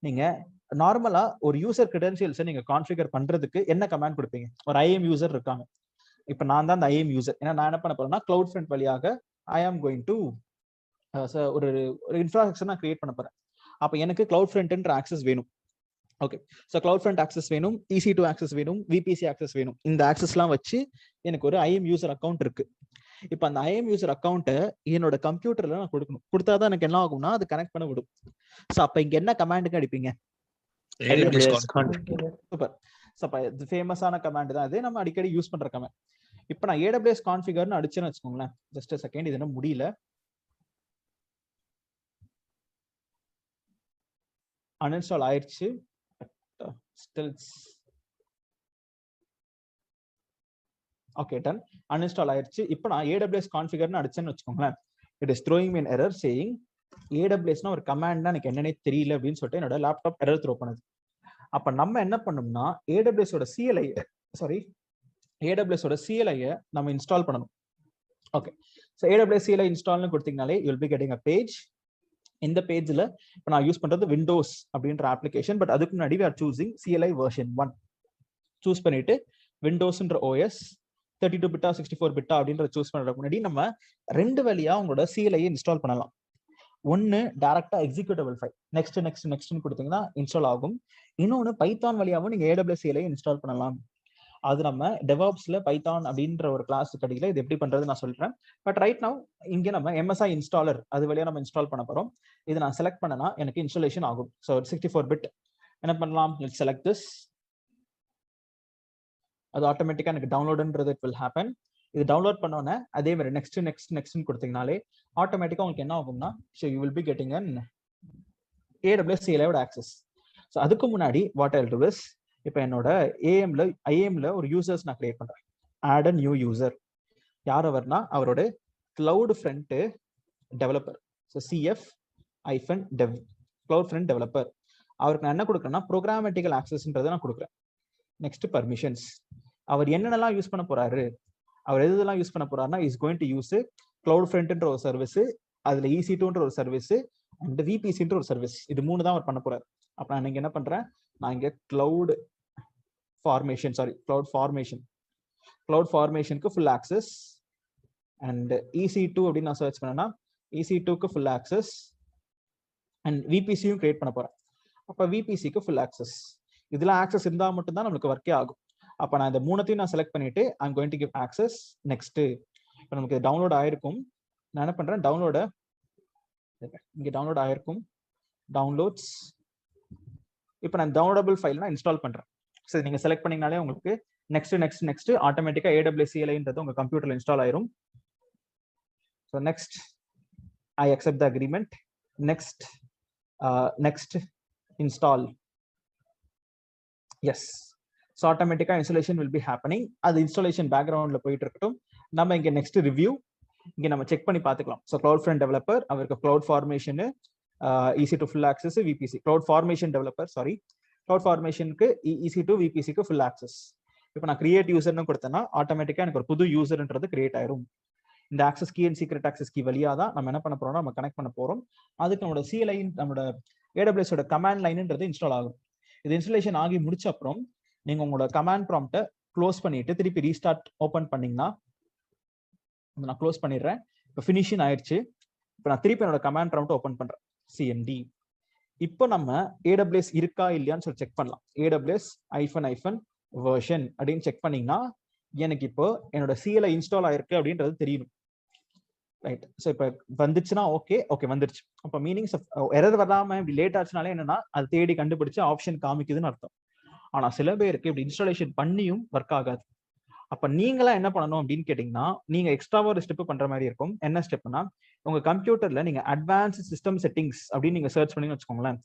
நீங்க நார்மலா ஒரு யூசர் கிரெடென்ஷியல்ஸை நீங்க கான்ஃபிகர் பண்றதுக்கு என்ன கமாண்ட் கொடுப்பீங்க? ஒரு IAM யூசர் இருக்காங்க. இப்போ நான் தான் அந்த IAM யூசர். ஏன்னா நான் என்ன பண்ண போறேன்னா கிளவுட் ஃப்ரண்ட் வழியாக ஐ ஆம் கோயிங் டு ஒரு இன்ஃப்ராஸ்ட்ரக்சர் நான் கிரியேட் பண்ண போறேன். அப்ப எனக்கு கிளவுட் ஃப்ரண்ட்ன்ற ஆக்சஸ் வேணும். Okay, so cloud front access வேணும், EC2 ஆக்சஸ் வேணும், VPC ஆக்சஸ் வேணும். இந்த ஆக்சஸ்லாம் வச்சு எனக்கு ஒரு IAM யூசர் அக்கௌண்ட் இருக்கு. இப்போ அந்த IAM யூசர் அக்கௌண்ட்டை என்னோட கம்ப்யூட்டர்ல நான் கொடுக்கணும். கொடுத்தாதான் எனக்கு என்ன ஆகும்னா அது கனெக்ட் பண்ண விடும். ஸோ அப்ப இங்க என்ன கமாண்டுக்கு அடிப்பீங்க? சூப்பர். ஸோ அப்ப இது ஃபேமஸான கமாண்ட் தான், இது நம்ம அடிக்கடி யூஸ் பண்ற கமாண்ட். இப்போ நான் AWS கான்ஃபிகர்னு அடிச்சேன்னு வச்சுக்கோங்களேன். ஜஸ்ட் a second, இது என்ன முடியல. அன்இன்ஸ்டால் ஆயிடுச்சு. Still okay, ton. அன்இன்ஸ்டால் ஆயிடுச்சு. இப்போ நான் AWS கான்ஃபிகர்னு அடிச்சேன்னு வச்சுக்கோங்களேன். It is throwing me an error saying AWSனா ஒரு கமாண்ட்னா எனக்கு என்னன்னே தெரியல அப்படின்னு சொல்லிட்டு என்னோட லேப்டாப் எரர் த்ரோ பண்ணுது. அப்ப நம்ம என்ன பண்ணோம்னா AWS ஓட CLI நம்ம இன்ஸ்டால் பண்ணணும். ஓகே, ஸோ AWS CLI இன்ஸ்டால்னு கொடுத்தீங்கனாலே you will be getting a page. இந்த பேஜ்ல இப்போ நான் யூஸ் பண்றது விண்டோஸ் அப்படின்ற அப்ளிகேஷன். பட் அதுக்கு முன்னாடி we are choosing CLI version 1 choose பண்ணிட்டு விண்டோஸ்ன்ற OS 32 பிட்டா 64 பிட்டா அப்படின்றத சூஸ் பண்றதுக்கு முன்னாடி நம்ம ரெண்டு வழியா உங்களோட CLI இன்ஸ்டால் பண்ணலாம். ஒன்னு டைரக்டா எக்ஸிக்யூட்டபிள் ஃபைல் நெக்ஸ்ட் நெக்ஸ்ட் நெக்ஸ்ட்னு கொடுத்தீங்கன்னா இன்ஸ்டால் ஆகும். இன்னொன்னு பைத்தான் வழியாவும் நீங்க AWS CLI இன்ஸ்டால் பண்ணலாம். அது நம்ம டெவாப்ஸ்ல பைத்தான் அப்படின்ற ஒரு கிளாஸ் கடையில இது எப்படி பண்றது நான் சொல்றேன். பட் ரைட் நவ் இங்க நம்ம MSI இன்ஸ்டாலர் அது வழியா நம்ம இன்ஸ்டால் பண்ண போறோம். இது நான் செலக்ட் பண்ணனா எனக்கு இன்ஸ்டாலேஷன் ஆகும். ஸோ 64 பிட் என்ன பண்ணலாம், லெட்ஸ் செலக்ட் திஸ். அது ஆட்டோமேட்டிக்கா எனக்கு டவுன்லோடுன்றது இட் வில் ஹேப்பன். இது டவுன்லோட் பண்ணோன்னே அதே மாதிரி நெக்ஸ்ட் நெக்ஸ்ட் நெக்ஸ்ட்னு கொடுத்தீங்கனாலே ஆட்டோமேட்டிக்கா உங்களுக்கு என்ன ஆகும்னா so you will be getting an AWS CLI access. So அதுக்கு முன்னாடி what I will do is இப்போ என்னோட ஐஏஎம்ல ஒரு யூசர்ஸ் நான் கிரியேட் பண்றேன். Add a new user. யார் அவர்னா அவரோட cloud front developer. So CF-dev cloud front developer. அவருக்கு நான் என்ன கொடுக்குறேன்னா ப்ரோக்ராமேட்டிக்கல் ஆக்சஸ்ன்றதை நான் கொடுக்குறேன். Next permissions. அவர் என்னென்னலாம் யூஸ் பண்ண போறாரு, அவர் எதெல்லாம் யூஸ் பண்ண போறாருன்னா is going to use cloud ஃப்ரண்ட்ன்ற ஒரு சர்வீஸ், அதுல EC2ன்ற ஒரு சர்வீஸ் அண்ட் VPCன்ற ஒரு சர்வீஸ். இது மூணு தான் அவர் பண்ண போறாரு. அப்ப நான் இங்க என்ன பண்றேன், நான் இங்க கிளவுட் ஃபார்மேஷனுக்கு ஃபுல் ஆக்சஸ் அண்ட் EC2 அப்படின்னு நான் சர்ச் பண்ணேன்னா EC2க்கு ஃபுல் ஆக்சஸ் அண்ட் VPCயும் கிரியேட் பண்ண போறேன். அப்ப VPCக்கு ஃபுல் ஆக்சஸ். இதுல ஆக்சஸ் இருந்தா மட்டும் தான் நமக்கு ஒர்க்கே ஆகும். அப்ப நான் இந்த மூணுத்தையும் நான் செலக்ட் பண்ணிட்டு I'm going to give access. Next இப்போ நமக்கு டவுன்லோட் ஆயிருக்கும். நான் என்ன பண்றேன், இங்க டவுன்லோட் ஆயிருக்கும், டவுன்லோட்ஸ். இப்போ நான் டவுன்லோடபிள் ஃபைல் நான் இன்ஸ்டால் பண்றேன். சரி, நீங்க செலக்ட் பண்ணீங்கனாலே உங்களுக்கு நெக்ஸ்ட் ஆட்டோமேட்டிக்கா AWS CLIன்றது உங்க கம்ப்யூட்டர்ல இன்ஸ்டால் ஆயிரும். So next I accept the agreement. Next install. Yes. So ஆட்டோமேட்டிக்கா இன்ஸ்டாலேஷன் வில் பி ஹேப்பனிங். அது இன்ஸ்டாலேஷன் பேக்ரவுண்ட்ல போயிட்டு இருக்கட்டும். நம்ம இங்க நெக்ஸ்ட் ரிவ்யூ இங்க நம்ம செக் பண்ணி பார்த்துக்கலாம். ஸோ கிளவுட் ஃப்ரண்ட் டெவலப்பர் அவருக்கு cloud formation EC2 full access, VPC cloud formation developer cloud ஃபார்மேஷனுக்கு EC2 VPCக்கு ஃபுல் ஆக்சஸ். இப்போ நான் கிரியேட் யூசர்னு கொடுத்தேன்னா ஆட்டோமேட்டிக்கா எனக்கு ஒரு புது யூசர்ன்றது கிரியேட் ஆயிரும். இந்த access key and secret access key வழியா தான் நம்ம என்ன பண்ண போறோம்னா நம்ம கனெக்ட் பண்ண போறோம். அதுக்கு நம்மளோட CLI நம்மளோட AWS ஓட கமாண்ட் லைன்ன்றது இன்ஸ்டால் ஆகும். இது இன்ஸ்டாலேஷன் ஆகி முடிச்ச அப்புறம் நீங்க உங்களோட கமாண்ட் ப்ராம்ப்டை க்ளோஸ் பண்ணிட்டு திருப்பி ரீஸ்டார்ட் ஓபன் பண்ணீங்கன்னா, நான் க்ளோஸ் பண்ணிடுறேன். இப்போ ஃபினிஷிங் ஆயிடுச்சு. இப்போ நான் திருப்பி என்னோட கமாண்ட் ப்ராம்ப்டை ஓபன் பண்றேன், CMD. இப்போ நம்ம AWS இருக்கா இல்லையான்னு சொல்லி செக் பண்ணலாம். AWS -version அப்படின்னு செக் பண்ணீங்கன்னா எனக்கு இப்போ என்னோட CLI இன்ஸ்டால் ஆயிருக்கு அப்படின்றது தெரியணும். ரைட். ஸோ இப்போ வந்துச்சுன்னா ஓகே வந்துருச்சு. அப்போ மீனிங்ஸ் எரர் வராம இப்படி லேட் ஆச்சுனாலே என்னன்னா அது தேடி கண்டுபிடிச்சு ஆப்ஷன் காமிக்குதுன்னு அர்த்தம். ஆனா சில பேருக்கு இப்படி இன்ஸ்டாலேஷன் பண்ணியும் ஒர்க் ஆகாது. அப்ப நீங்களா என்ன பண்ணணும் அப்படின்னு கேட்டீங்கன்னா, நீங்க எக்ஸ்ட்ராவா ஒரு ஸ்டெப் பண்ற மாதிரி இருக்கும். என்ன ஸ்டெப்னா, உங்க கம்ப்யூட்டர்ல நீங்க அட்வான்ஸ் சிஸ்டம் செட்டிங்ஸ் அப்படின்னு நீங்க சர்ச் பண்ணி வச்சுக்கோங்களேன்.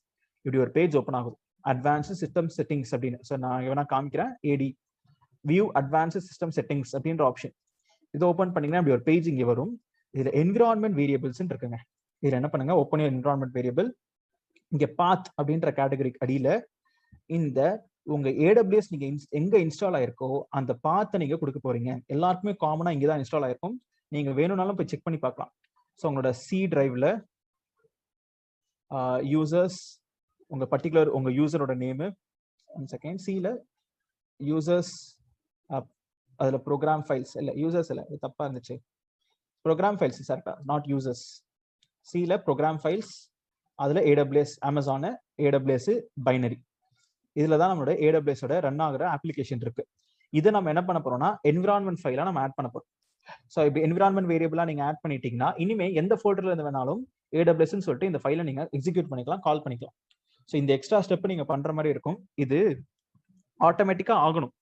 இப்படி ஒரு பேஜ் ஓப்பன் ஆகும், அட்வான்ஸ் சிஸ்டம் செட்டிங்ஸ் அப்படின்னு. ஸோ நான் வேணா காமிக்கிறேன். AD view advance system settings அப்படின்ற ஆப்ஷன் இது ஓப்பன் பண்ணீங்கன்னா அப்படி ஒரு பேஜ் இங்கே வரும். இதுல என்விரான்மெண்ட் வேரியபிள்ஸ் இருக்குங்க. இதுல என்ன பண்ணுங்க, ஓப்பன் என்விரான்மெண்ட் வேரியபிள். இங்க பாத் அப்படின்ற கேட்டகரி அடியில இந்த உங்க AWS நீங்க எங்க இன்ஸ்டால் ஆயிருக்கோ அந்த பாத்தை நீங்க கொடுக்க போறீங்க. எல்லாருக்குமே காமனா இங்கதான் இன்ஸ்டால் ஆயிருக்கும். நீங்க வேணும்னாலும் போய் செக் பண்ணி பார்க்கலாம். ஸோ உங்களோட C டிரைவ்ல யூசர்ஸ், உங்க பர்டிகுலர் உங்க யூசரோட நேமு, Cல யூசர்ஸ், அதுல ப்ரோக்ராம் ஃபைல்ஸ் இல்ல யூசர்ஸ் இல்ல, தப்பா இருந்துச்சு. ப்ரோக்ராம் ஃபைல்ஸ் கரெக்டா, நாட் யூசர்ஸ். Cல ப்ரோக்ராம் ஃபைல்ஸ், அதுல AWS Amazon AWS பைனரி. இதுல தான் நம்மளோட AWS ஓட ரன் ஆகுற அப்ளிகேஷன் இருக்கு. இதை நம்ம என்ன பண்ண போறோம்னா என்விரான்மெண்ட் ஃபைலா நம்ம ஆட் பண்ண போறோம். ஸோ இப்போ என்விரான்மெண்ட் வேரியபிளா நீங்க ஆட் பண்ணிட்டீங்கன்னா இனிமே எந்த ஃபோல்டர்ல இருந்து வேணாலும் AWSன்னு சொல்லிட்டு இந்த ஃபைலை நீங்க எக்ஸிக்யூட் பண்ணிக்கலாம், கால் பண்ணிக்கலாம். ஸோ இந்த எக்ஸ்ட்ரா ஸ்டெப் நீங்க பண்ற மாதிரி இருக்கும். இது ஆட்டோமேட்டிக்கா ஆகணும்.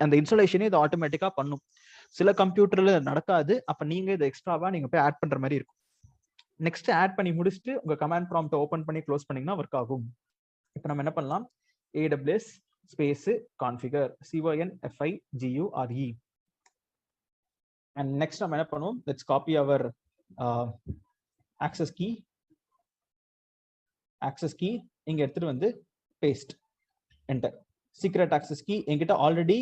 அந்த இன்ஸ்டாலேஷனே இது ஆட்டோமேட்டிக்கா பண்ணும். சில கம்ப்யூட்டர்ல நடக்காது. அப்ப நீங்க இதை எக்ஸ்ட்ராவா நீங்க போய் ஆட் பண்ற மாதிரி இருக்கும். நெக்ஸ்ட் ஆட் பண்ணி முடிச்சுட்டு உங்க கமாண்ட் ப்ராம்ப்ட் ஓபன் பண்ணி க்ளோஸ் பண்ணீங்கன்னா ஒர்க் ஆகும். இப்போ நம்ம என்ன பண்ணலாம், AWS space configure CONFIGURE. and next நம்ம என்ன பண்ணுவோம், let's copy our access key இங்க எடுத்துட்டு வந்து paste, enter. secret access key என்கிட்ட ஆல்ரெடி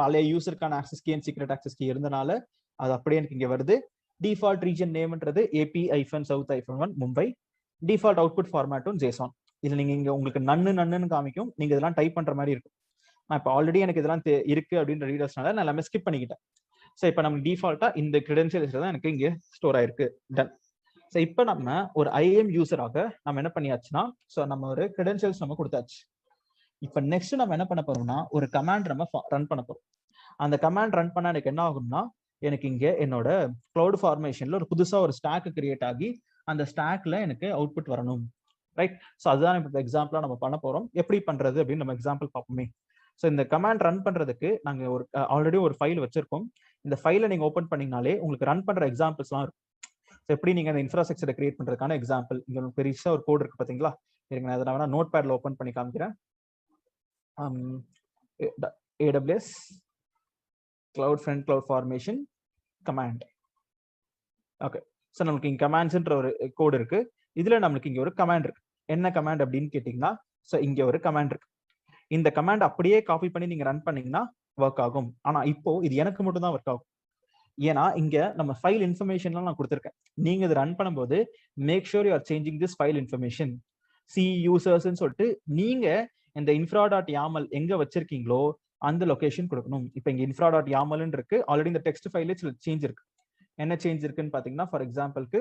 பழைய யூசருக்கான access key and secret access key இருந்தனால அது அப்படியே எனக்கு இங்க வருது. டிஃபால்ட் ரீஜன் நேம்ன்றது AP-South-1 மும்பை. டிஃபால்ட் அவுட்புட் ஃபார்மேட்டும் JSON. இதுல நீங்க இங்க உங்களுக்கு நன்னு காமிக்கும், நீங்க இதெல்லாம் டைப் பண்ற மாதிரி இருக்கும். நான் இப்போ ஆல்ரெடி எனக்கு இதெல்லாம் இருக்கு அப்படின்ற ரீடர்ஸ்னால நான் எல்லாமே ஸ்கிப் பண்ணிக்கிட்டேன். ஸோ இப்போ நம்ம டிஃபால்ட்டா இந்த கிரெடென்ஷியல்ஸ் தான் எனக்கு இங்கே ஸ்டோர் ஆயிருக்கு. டன். ஸோ இப்போ நம்ம ஒரு IAM யூசராக நம்ம என்ன பண்ணியாச்சுன்னா, ஸோ நம்ம ஒரு கிரெடென்ஷியல்ஸ் நம்ம கொடுத்தாச்சு. இப்போ நெக்ஸ்ட் நம்ம என்ன பண்ண போறோம்னா ஒரு கமாண்ட் நம்ம ரன் பண்ண போறோம். அந்த கமாண்ட் ரன் பண்ணா எனக்கு என்ன ஆகும்னா, எனக்கு இங்க என்னோட கிளவுட் ஃபார்மேஷன்ல ஒரு புதுசா ஒரு ஸ்டாக் கிரியேட் ஆகி அந்த ஸ்டாக்ல எனக்கு அவுட்புட் வரணும். ரைட். ஸோ அதுதான் இப்போ எக்ஸாம்பிளா நம்ம பண்ண போறோம். எப்படி பண்றது அப்படின்னு நம்ம எக்ஸாம்பிள் பார்ப்போமே. ஸோ இந்த கமாண்ட் ரன் பண்றதுக்கு நாங்க ஒரு ஆல்ரெடி ஒரு ஃபைல் வச்சிருக்கோம். இந்த ஃபைலை நீங்க ஓப்பன் பண்ணீங்கனாலே உங்களுக்கு ரன் பண்ற எக்ஸாம்பிள்ஸ்லாம் இருக்கும். ஸோ எப்படி நீங்க அந்த இன்ஃப்ராஸ்ட்ரக்சரை கிரியேட் பண்றதுக்கான எக்ஸாம்பிள் இங்க ஒரு பெருசா ஒரு கோட் இருக்கு பாத்தீங்களா? இருங்க நான் அதை நோட் பேட்ல ஓப்பன் பண்ணி காமிக்கிறேன். AWS cloud formation command. Okay. So நமக்கு இங்க கமாண்ட்ஸ்ன்ற ஒரு கோட் இருக்கு. இதுல நம்மளுக்கு இங்க ஒரு கமாண்ட் இருக்கு. என்ன கமாண்ட் அப்படின்னு கேட்டீங்கன்னா, ஸோ இங்க ஒரு கமாண்ட் இருக்கு. இந்த கமாண்ட் அப்படியே காப்பி பண்ணி நீங்க ரன் பண்ணீங்கன்னா ஒர்க் ஆகும். ஆனா இப்போ இது எனக்கு மட்டும் தான் ஒர்க் ஆகும். ஏன்னா இங்க நம்ம ஃபைல் இன்ஃபர்மேஷன்லாம் நான் கொடுத்துருக்கேன். நீங்க இது ரன் பண்ணும்போது make sure you are changing this file information. C யூசர்ஸ்ன்னு சொல்லிட்டு நீங்க இந்த infra.yaml எங்க வச்சிருக்கீங்களோ அந்த லொகேஷன் கொடுக்கணும். இப்போ இங்க infra.yaml இருக்கு. ஆல்ரெடி இந்த டெக்ஸ்ட் ஃபைல்ல சில சேஞ்ச் இருக்கு. என்ன சேஞ்ச் இருக்குன்னு பாத்தீங்கன்னா, ஃபார் எக்ஸாம்பிளுக்கு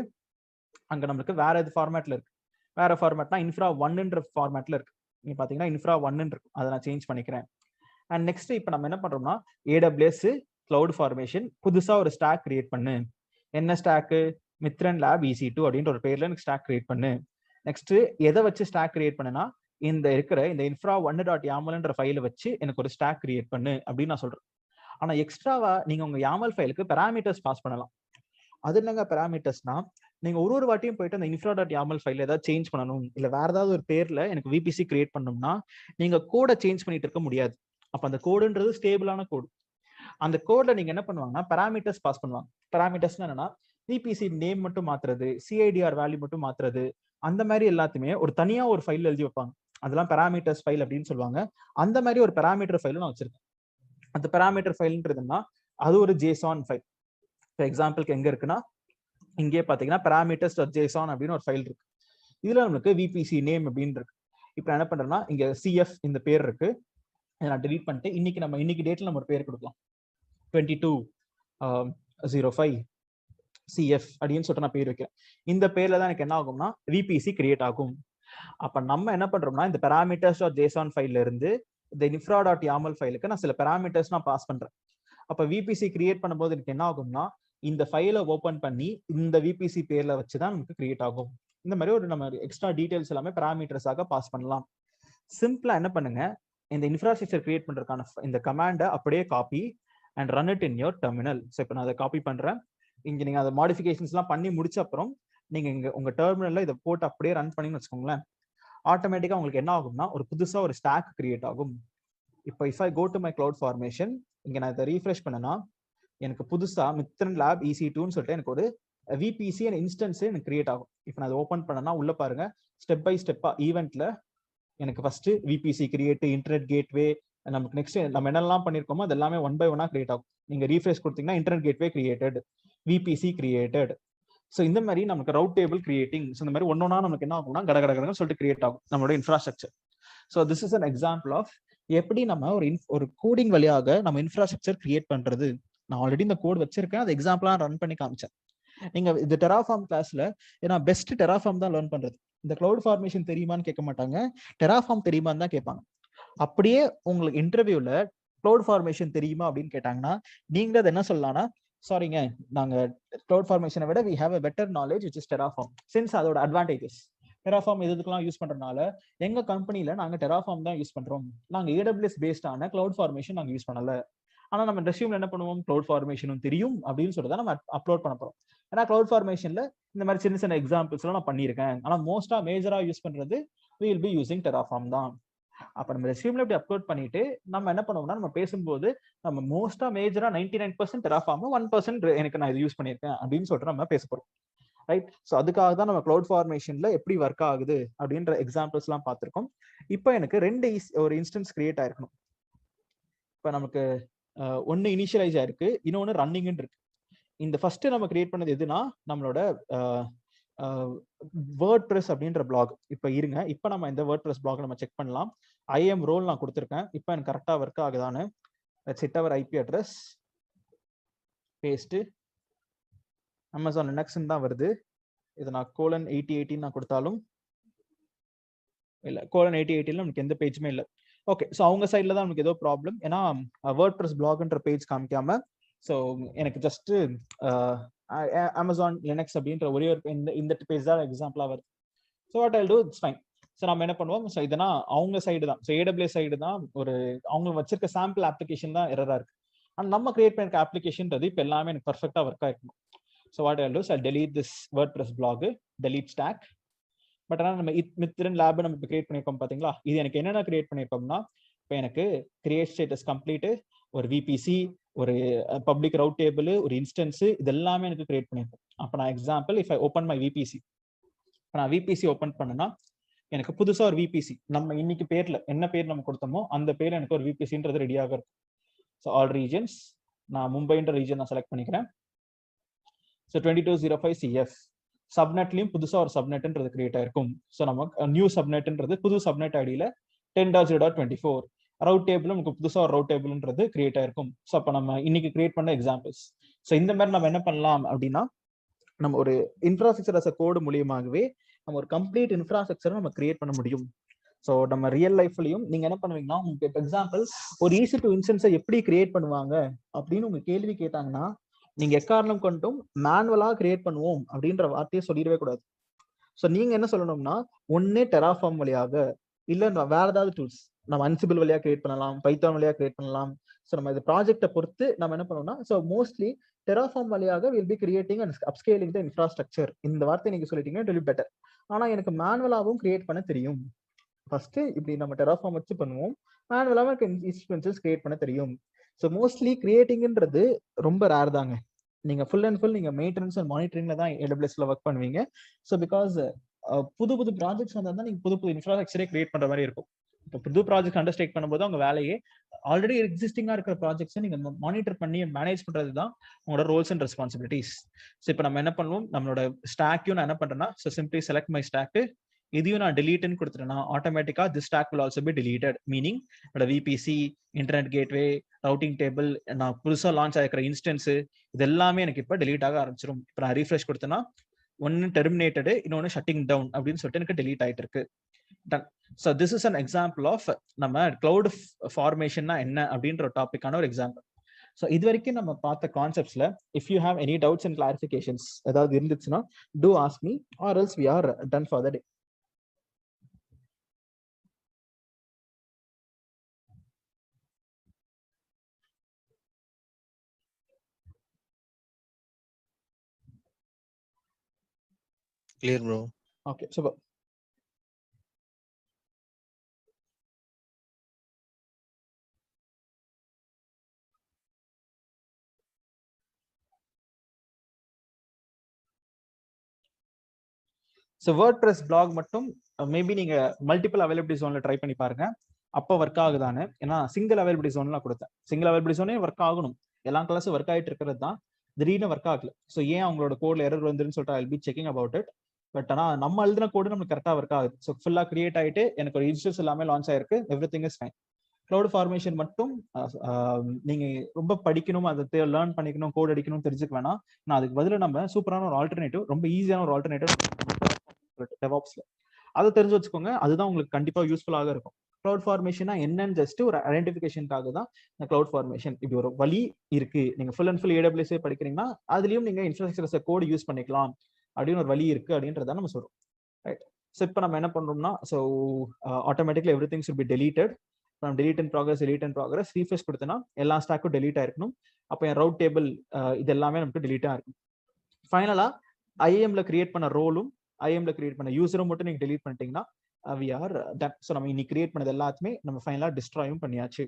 அங்க நம்மளுக்கு வேற எது ஃபார்மேட்ல இருக்கு. வேற ஃபார்மேட்னா infra1ன்ற ஃபார்மேட்ல இருக்கு. நீங்க பாத்தீங்கன்னா infra1 இருக்கு. அதை நான் சேஞ்ச் பண்ணிக்கிறேன். அண்ட் நெக்ஸ்ட் இப்போ நம்ம என்ன பண்றோம்னா AWS கிளவுட் ஃபார்மேஷன் புதுசா ஒரு ஸ்டாக் கிரியேட் பண்ணு. என்ன ஸ்டாக்கு? மித்ரன் லேப் EC2 அப்படின்ற ஒரு பேர்ல எனக்கு ஸ்டாக் கிரியேட் பண்ணு. நெக்ஸ்ட் எதை வச்சு ஸ்டாக் கிரியேட் பண்ணுனா, இந்த இருக்கிற இந்த infra1.yamlன்ற ஃபைலை வச்சு எனக்கு ஒரு ஸ்டாக் கிரியேட் பண்ணு அப்படின்னு நான் சொல்றேன். ஆனா எக்ஸ்ட்ராவா நீங்க உங்க YAML ஃபைலுக்கு பேராமீட்டர்ஸ் பாஸ் பண்ணலாம். அது என்னங்க பேராமீட்டர்ஸ்னா, நீங்க ஒரு வாட்டியும் போயிட்டு அந்த infra.yaml ஃபைல் ஏதாவது சேஞ்ச் பண்ணணும், இல்ல வேற ஏதாவது ஒரு பேர்ல எனக்கு VPC கிரியேட் பண்ணணும்னா நீங்க கோடை சேஞ்ச் பண்ணிட்டு இருக்க முடியாது. அப்ப அந்த கோடுன்றது ஸ்டேபிளான கோடு. அந்த கோட்ல நீங்க என்ன பண்ணுவாங்கன்னா பேராமீட்டர்ஸ் பாஸ் பண்ணுவாங்க. பேராமீட்டர்ஸ் என்னன்னா VPC நேம் மட்டும் மாத்துறது, CIDR வேல்யூ மட்டும் மாத்துறது, அந்த மாதிரி எல்லாத்தையுமே ஒரு தனியா ஒரு ஃபைல் எழுதி வைப்பாங்க. அதெல்லாம் பேராமீட்டர்ஸ் ஃபைல் அப்படின்னு சொல்லுவாங்க. அந்த மாதிரி ஒரு பேராமீட்டர் ஃபைலும் நான் வச்சிருக்கேன். அந்த பேராமீட்டர் ஃபைல்ன்றதுன்னா அது ஒரு JSON ஃபைல். ஃபார் எக்ஸாம்பிளுக்கு எங்க இருக்குன்னா, இங்கே பாத்தீங்கன்னா parameters.json அப்படின்னு ஒரு ஃபைல் இருக்கு. இதுல நமக்கு VPC நேம் அப்படின்னு இருக்கு. இப்போ நான் என்ன பண்றேன்னா, இங்க CF இந்த பேர் இருக்கு. நான் டெலீட் பண்ணிட்டு இன்னைக்கு டேட்ல நம்ம ஒரு பேர் கொடுக்கலாம். 2205 CF அப்படின்னு சொல்லிட்டு நான் பேர் வைக்கிறேன். இந்த பேர்ல தான் எனக்கு என்ன ஆகும்னா VPC கிரியேட் ஆகும். அப்ப நம்ம என்ன பண்றோம்னா, இந்த parameters.json ஃபைல்ல இருந்து இந்த infra.yaml ஃபைலுக்கு நான் சில பேராமீட்டர்ஸ் நான் பாஸ் பண்றேன். அப்ப VPC கிரியேட் பண்ணும்போது எனக்கு என்ன ஆகும்னா, இந்த ஃபைலை ஓபன் பண்ணி இந்த VPC பேர்ல வச்சுதான் நமக்கு கிரியேட் ஆகும். இந்த மாதிரி ஒரு நம்ம எக்ஸ்ட்ரா டீடைல்ஸ் எல்லாமே பேராமீட்டர்ஸாக பாஸ் பண்ணலாம். சிம்பிளா என்ன பண்ணுங்க, இந்த இன்ஃப்ராஸ்ட்ரக்சர் கிரியேட் பண்றதுக்கான இந்த கமாண்டை அப்படியே copy and run it in your terminal. So இப்போ நான் அதை காப்பி பண்றேன். இங்க நீங்க அதை மாடிஃபிகேஷன்ஸ்லாம் பண்ணி முடிச்ச அப்புறம் நீங்க இங்க உங்க டெர்மினல்ல இதை போட்டு அப்படியே ரன் பண்ணின்னு வச்சுக்கோங்களேன். ஆட்டோமேட்டிக்கா உங்களுக்கு என்ன ஆகும்னா ஒரு புதுசா ஒரு ஸ்டாக் கிரியேட் ஆகும். இப்போ if I go to my cloud formation, இங்க நான் இதை ரீஃப்ரெஷ் பண்ணனா எனக்கு புதுசா மித்ரன் லேப் EC2ன்னு சொல்லிட்டு எனக்கு ஒரு VPC அண்ட் இன்ஸ்டன்ஸ் எனக்கு கிரியேட் ஆகும். இப்போ நான் அதை ஓப்பன் பண்ணனா உள்ள பாருங்க, ஸ்டெப் பை ஸ்டெப்பா ஈவெண்ட்ல எனக்கு first VPC create, internet gateway, நமக்கு நெக்ஸ்ட் நம்ம என்னெல்லாம் பண்ணிருக்கோமோ அது எல்லாமே ஒன் பை ஒன்னா கிரியேட் ஆகும். நீங்க ரீஃப்ரெஷ் கொடுத்தீங்கன்னா internet gateway created, VPC created. So இந்த மாதிரி நமக்கு ரவுட் டேபிள் கிரியேட்டிங், ஸோ இந்த மாதிரி ஒன்னொன்னா நமக்கு என்ன ஆகும்னா கடகடகடன்னு சொல்லிட்டு கிரியேட் ஆகும் நம்மளோட infrastructure. So this is an example of எப்படி நம்ம ஒரு கோடிங் வழியாக நம்ம இன்ஃப்ராஸ்ட்ரக்சர் கிரியேட் பண்றது. நான் ஆல்ரெடி இந்த கோட் வச்சிருக்கேன், அது எக்ஸாம்பிளா ரன் பண்ணி காமிச்சேன். நீங்க இந்த டெராஃபார்ம் கிளாஸ்ல ஏன்னா பெஸ்ட் டெராஃபார்ம் தான் லேர்ன் பண்றது. இந்த கிளவுட் ஃபார்மேஷன் தெரியுமான்னு கேட்க மாட்டாங்க, டெராஃபார்ம் தெரியுமான்னு தான் கேட்பாங்க. அப்படியே உங்களுக்கு இன்டர்வியூல கிளவுட் ஃபார்மேஷன் தெரியுமா அப்படின்னு கேட்டாங்கன்னா நீங்க அதை என்ன சொல்லலாம்னா, சாரிங்க நாங்க கிளவுட் ஃபார்மேஷனை விட we have a better knowledge which is Terraform. since அதோட அட்வான்டேஜஸ் Terraform இதுக்கெல்லாம் யூஸ் பண்றதுனால எங்க கம்பெனில நாங்க Terraform தான் யூஸ் பண்றோம். நாங்க AWS பேஸ்டான கிளவுட் ஃபார்மேஷன் நாங்க யூஸ் பண்ணல. ஆனா நம்ம ரெஸ்யூம்ல என்ன பண்ணுவோம், கிளவுட் ஃபார்மேஷனும் தெரியும் அப்படின்னு சொல்லிட்டு நம்ம அப்லோட் பண்ண போறோம். ஏன்னா கிளவுட் ஃபார்மேஷன்ல இந்த மாதிரி சின்ன சின்ன எக்ஸாம்பிள்ஸ் எல்லாம் நான் பண்ணியிருக்கேன். ஆனா மோஸ்டா மேஜரா யூஸ் பண்றது we will be using Terraform தான். அப்ப நம்ம ரெஸ்யூம்ல இப்படி அப்லோட் பண்ணிட்டு நம்ம என்ன பண்ணுவோம்னா, நம்ம பேசும்போது நம்ம மோஸ்டா மேஜரா 99% Terraform, 1% எனக்கு நான் இது யூஸ் பண்ணியிருக்கேன் அப்படின்னு சொல்லிட்டு நம்ம பேச போறோம். ரைட். ஸோ அதுக்காக தான் நம்ம கிளவுட் ஃபார்மேஷன்ல எப்படி ஒர்க் ஆகுது அப்படின்ற எக்ஸாம்பிள்ஸ் எல்லாம் பார்த்திருக்கோம். இப்போ எனக்கு ஒரு இன்ஸ்டன்ஸ் கிரியேட் ஆயிருக்கணும். இப்போ நமக்கு ஒன்னு இனிஷியலைஸ் ஆயிருக்கு, இன்னொன்னு ரன்னிங் இருக்கு. இந்த ஃபர்ஸ்ட் நம்ம கிரியேட் பண்ணது எதுனா நம்மளோட வேர்ட்பிரஸ் அப்படின்ற பிளாக். இப்போ இருங்க, இப்போ நம்ம இந்த வேர்ட்பிரஸ் பிளாக் நம்ம செக் பண்ணலாம். ஐஎம் ரோல் நான் கொடுத்துருக்கேன். இப்போ எனக்கு கரெக்டாக ஒர்க் ஆகுதான்னு. செட் அவர் ஐபி அட்ரஸ் பேஸ்ட் அமேசான் லினக்ஸ்ன்னு தான் வருது. இது நான் :8080 நான் கொடுத்தாலும் இல்லை, :8080 நமக்கு எந்த பேஜுமே இல்லை. ஓகே, ஸோ அவங்க சைடில் தான் நமக்கு ஏதோ ப்ராப்ளம். ஏன்னா வேர்ட்பிரஸ் பிளாக்ன்ற பேஜ் காமிக்காம ஸோ எனக்கு ஜஸ்ட் அமேசான் லினக்ஸ் அப்படின்ற ஒரே ஒரு இந்த பேஜ் தான் எக்ஸாம்பிளாக வருது. So what Jal two, it's fine. So நம்ம என்ன பண்ணுவோம், ஸோ இதனா அவங்க சைடு தான், ஸோ AWS சைடு தான் ஒரு அவங்க வச்சிருக்க சாம்பிள் அப்ளிகேஷன் தான் எரரா இருக்கு. அண்ட் நம்ம கிரியேட் பண்ணிருக்க அப்ளிகேஷன்றது இப்போ எல்லாமே எனக்கு பர்ஃபெக்டா ஒர்க் ஆயிருக்கும். So what Jal two, so delete this WordPress blog, delete stack. But ஆனால் நம்ம மித்ரன் லேப் நம்ம இப்போ கிரியேட் பண்ணியிருக்கோம் பார்த்தீங்களா, இது எனக்கு என்னென்ன கிரியேட் பண்ணியிருக்கோம்னா, இப்போ எனக்கு கிரியேட் ஸ்டேட்டஸ் கம்ப்ளீட்டு, ஒரு விபிசி, ஒரு பப்ளிக் ரவுட் டேபிள், ஒரு இன்ஸ்டன்ஸ், இது எல்லாமே எனக்கு கிரியேட் பண்ணியிருக்கோம். அப்போ நான் example if I open my VBC, இப்போ நான் விபிசி ஓப்பன் பண்ணேன்னா எனக்கு புதுசாக ஒரு விபிசி நம்ம இன்னைக்கு பேர்ல என்ன பேர் நம்ம கொடுத்தோமோ அந்த பேர் எனக்கு ஒரு விபிசின்றது ரெடியாக இருக்கும். ஸோ ஆல் ரீஜன்ஸ், நான் மும்பைன்ற ரீஜன் நான் செலக்ட் பண்ணிக்கிறேன். ஸோ 2205 CF சப்நெட்லையும் புதுசாக ஒரு சப்நெட்ன்றது கிரியேட் ஆயிருக்கும். ஸோ நமக்கு நியூ சப்நெட்ன்றது புது சப்நெட் ஐடியில் 10.0.24 ரவுட் டேபிள் நமக்கு புதுசாக ஒரு ரவுட் டேபிள்ன்றது கிரியேட் ஆயிருக்கும். ஸோ அப்போ நம்ம இன்னைக்கு கிரியேட் பண்ண எக்ஸாம்பிள்ஸ். ஸோ இந்த மாதிரி நம்ம என்ன பண்ணலாம் அப்படின்னா, நம்ம ஒரு இன்ஃப்ராஸ்ட்ரக்சர் அஸ் அ கோடு மூலியமாகவே நம்ம ஒரு கம்ப்ளீட் இன்ஃப்ராஸ்ட்ரக்சரை நம்ம கிரியேட் பண்ண முடியும். ஸோ நம்ம ரியல் லைஃப்லையும் நீங்க என்ன பண்ணுவீங்கன்னா, உங்களுக்கு எக்ஸாம்பிள் ஒரு EC2 இன்ஸ்டன்ஸை எப்படி கிரியேட் பண்ணுவாங்க அப்படின்னு உங்க கேள்வி கேட்டாங்கன்னா, நீங்க எக்காரணம் கொண்டும் மேனுவலா கிரியேட் பண்ணுவோம் அப்படின்ற வார்த்தையை சொல்லிடவே கூடாது. ஸோ நீங்க என்ன சொல்லணும்னா, ஒன்னே டெராஃபார்ம் வழியாக, இல்ல வேற ஏதாவது டூல்ஸ் நம்ம அன்சிபிள் வழியா கிரியேட் பண்ணலாம், பைத்தான் வழியா கிரியேட் பண்ணலாம். ஸோ நம்ம இந்த ப்ராஜெக்டை பொறுத்து நம்ம என்ன பண்ணோம்னா, ஸோ மோஸ்ட்லி டெராஃபார்ம் வழியாக will be creating and upscaling the infrastructure. இந்த வார்த்தை நீங்க சொல்லிட்டீங்கன்னா இட் வில் பி பெட்டர். ஆனா எனக்கு மேனுவலாவும் கிரியேட் பண்ண தெரியும். ஃபர்ஸ்ட் இப்படி நம்ம டெராஃபார்ம் வச்சு பண்ணுவோம், மேனுவலாவும் இன்ஸ்டன்சஸ் கிரியேட் பண்ண தெரியும். ஸோ மோஸ்ட்லி கிரியேட்டிங்ன்றது ரொம்ப ரேர் தாங்க. நீங்க ஃபுல் அண்ட் ஃபுல் நீங்க மெயின்டெனன்ஸ் அண்ட் மானிட்டரிங்ல தான் AWSல ஒர்க் பண்ணுவீங்க. ஸோ பிகாஸ் புது ப்ராஜெக்ட்ஸ் வந்தா நீங்க புது இன்ஃப்ராஸ்ட்ரக்சரே கிரியேட் பண்ற மாதிரி இருக்கும். இப்போ புது ப்ராஜெக்ட் அண்டர்ஸ்டேக் பண்ணும்போது அவங்க வேலையே ஆல்ரெடி எக்ஸிஸ்டிங்கா இருக்கிற ப்ராஜெக்ட்ஸை நீங்க மானிட்டர் பண்ணி மேனேஜ் பண்றது தான் உங்களோட ரோல்ஸ் அண்ட் ரெஸ்பான்சிபிலிட்டிஸ். ஸோ இப்போ நம்ம என்ன பண்ணுவோம், நம்மளோட ஸ்டாக்கையும் நான் என்ன பண்றேன்னா, so simply select my stack, இதையும் நான் டெலீட்னு கொடுத்துட்டேன்னா ஆட்டோமேட்டிக்கா this stack will also be deleted. Meaning என்னோட VPC, internet gateway, routing table, நான் புதுசாக லான்ச் ஆகிற இன்ஸ்டன்ஸ், இது எல்லாமே எனக்கு இப்போ டெலீட் ஆக ஆரம்பிச்சிடும். இப்போ நான் ரீஃப்ரெஷ் கொடுத்தேன்னா ஒன்னு டெர்மினேட்டடு, இன்னொன்னு ஷட்டிங் டவுன் அப்படின்னு சொல்லிட்டு எனக்கு டெலீட் ஆயிட்டு இருக்கு. Done. So this is an example of நம்ம கிளவுட் ஃபார்மேஷன்னா என்ன அப்படின்ற டாபிக்கான ஒரு எக்ஸாம்பிள். ஸோ இது வரைக்கும் நம்ம பார்த்த கான்செப்ட்ஸ்ல if you have any doubts and clarifications ஏதாவது இருந்துச்சுன்னா do ask me or else we are done for the day. Clear, bro. Okay, super. So WordPress blog மட்டும் மேபி நீங்க மல்டிபிள் அவைலபிலிட்டி ஜோன்ல ட்ரை பண்ணி பாருங்க, அப்போ ஒர்க் ஆகுதானு. ஏன்னா சிங்கிள் அவைலபிலிட்டி ஜோன்லாம் கொடுத்தேன், சிங்கிள் அவைலபிலிட்டி ஜோனே ஒர்க் ஆகணும், எல்லா கிளாஸும் ஒர்க் ஆகிட்டு இருக்கிறது தான், திடீர்னு ஒர்க் ஆகல. ஸோ ஏன் அவங்களோட கோட்ல எரர் வந்துருன்னு சொல்லிட்டு I be checking about it. But ஆனால் நம்ம எழுதின கோடு நமக்கு கரெக்டாக ஒர்க் ஆகுது. ஸோ ஃபுல்லாக கிரியேட் ஆகிட்டு எனக்கு ஒரு இன்ஸ்டன்ஸ் எல்லாமே லான்ச் ஆயிருக்கு, every thing is fine. Cloud formation மட்டும் நீங்க ரொம்ப படிக்கணும், அதை லேர்ன் பண்ணிக்கணும், கோட் அடிக்கணும் தெரிஞ்சுக்க வேணாம். நான் அதுக்கு பதில் நம்ம சூப்பரான ஒரு ஆல்டர்னேட்டிவ், ரொம்ப ஈஸியான ஒரு ஆல்டர்னேட்டிவ் டெவாப்ஸ்ல அதை தெரிஞ்சு வச்சுக்கோங்க. அதுதான் உங்களுக்கு கண்டிப்பா யூஸ்ஃபுல்லாக இருக்கும். கிளவுட் ஃபார்மேஷனா என்னன்னு ஜஸ்ட் ஒரு ஐடென்டிஃபிகேஷனுக்காக தான் இந்த கிளவுட் ஃபார்மேஷன். இப்படி ஒரு வழி இருக்கு, நீங்க ஃபுல் அண்ட் ஃபுல் AWS படிக்கிறீங்கன்னா அதுலயும் நீங்க இன்ஃப்ராஸ்ட்ரக்சர் கோட் யூஸ் பண்ணிக்கலாம் அப்படின்னு ஒரு வழி இருக்கு அப்படின்றத நம்ம சொல்றோம். ரைட். ஸோ இப்போ நம்ம என்ன பண்றோம்னா, so automatically every thing should be deleted. நம்ம delete in progress ரீஃப்ரெஷ் கொடுத்தனா எல்லா ஸ்டாக்கும் டெலீட் ஆயிருக்கணும். அப்போ என் ரவுட் டேபிள் இது எல்லாமே நமக்கு டெலீட் ஆயிருக்கும். ஃபைனலா IAM-ல கிரியேட் பண்ண ரோலும் IAM-ல கிரியேட் பண்ண யூசரும் மட்டும் நீங்க டெலீட் பண்ணிட்டீங்கன்னா we are done. ஸோ நம்ம இன்னைக்கு கிரியேட் பண்ணது எல்லாத்தையுமே நம்ம ஃபைனலா டிஸ்ட்ராயும் பண்ணியாச்சு.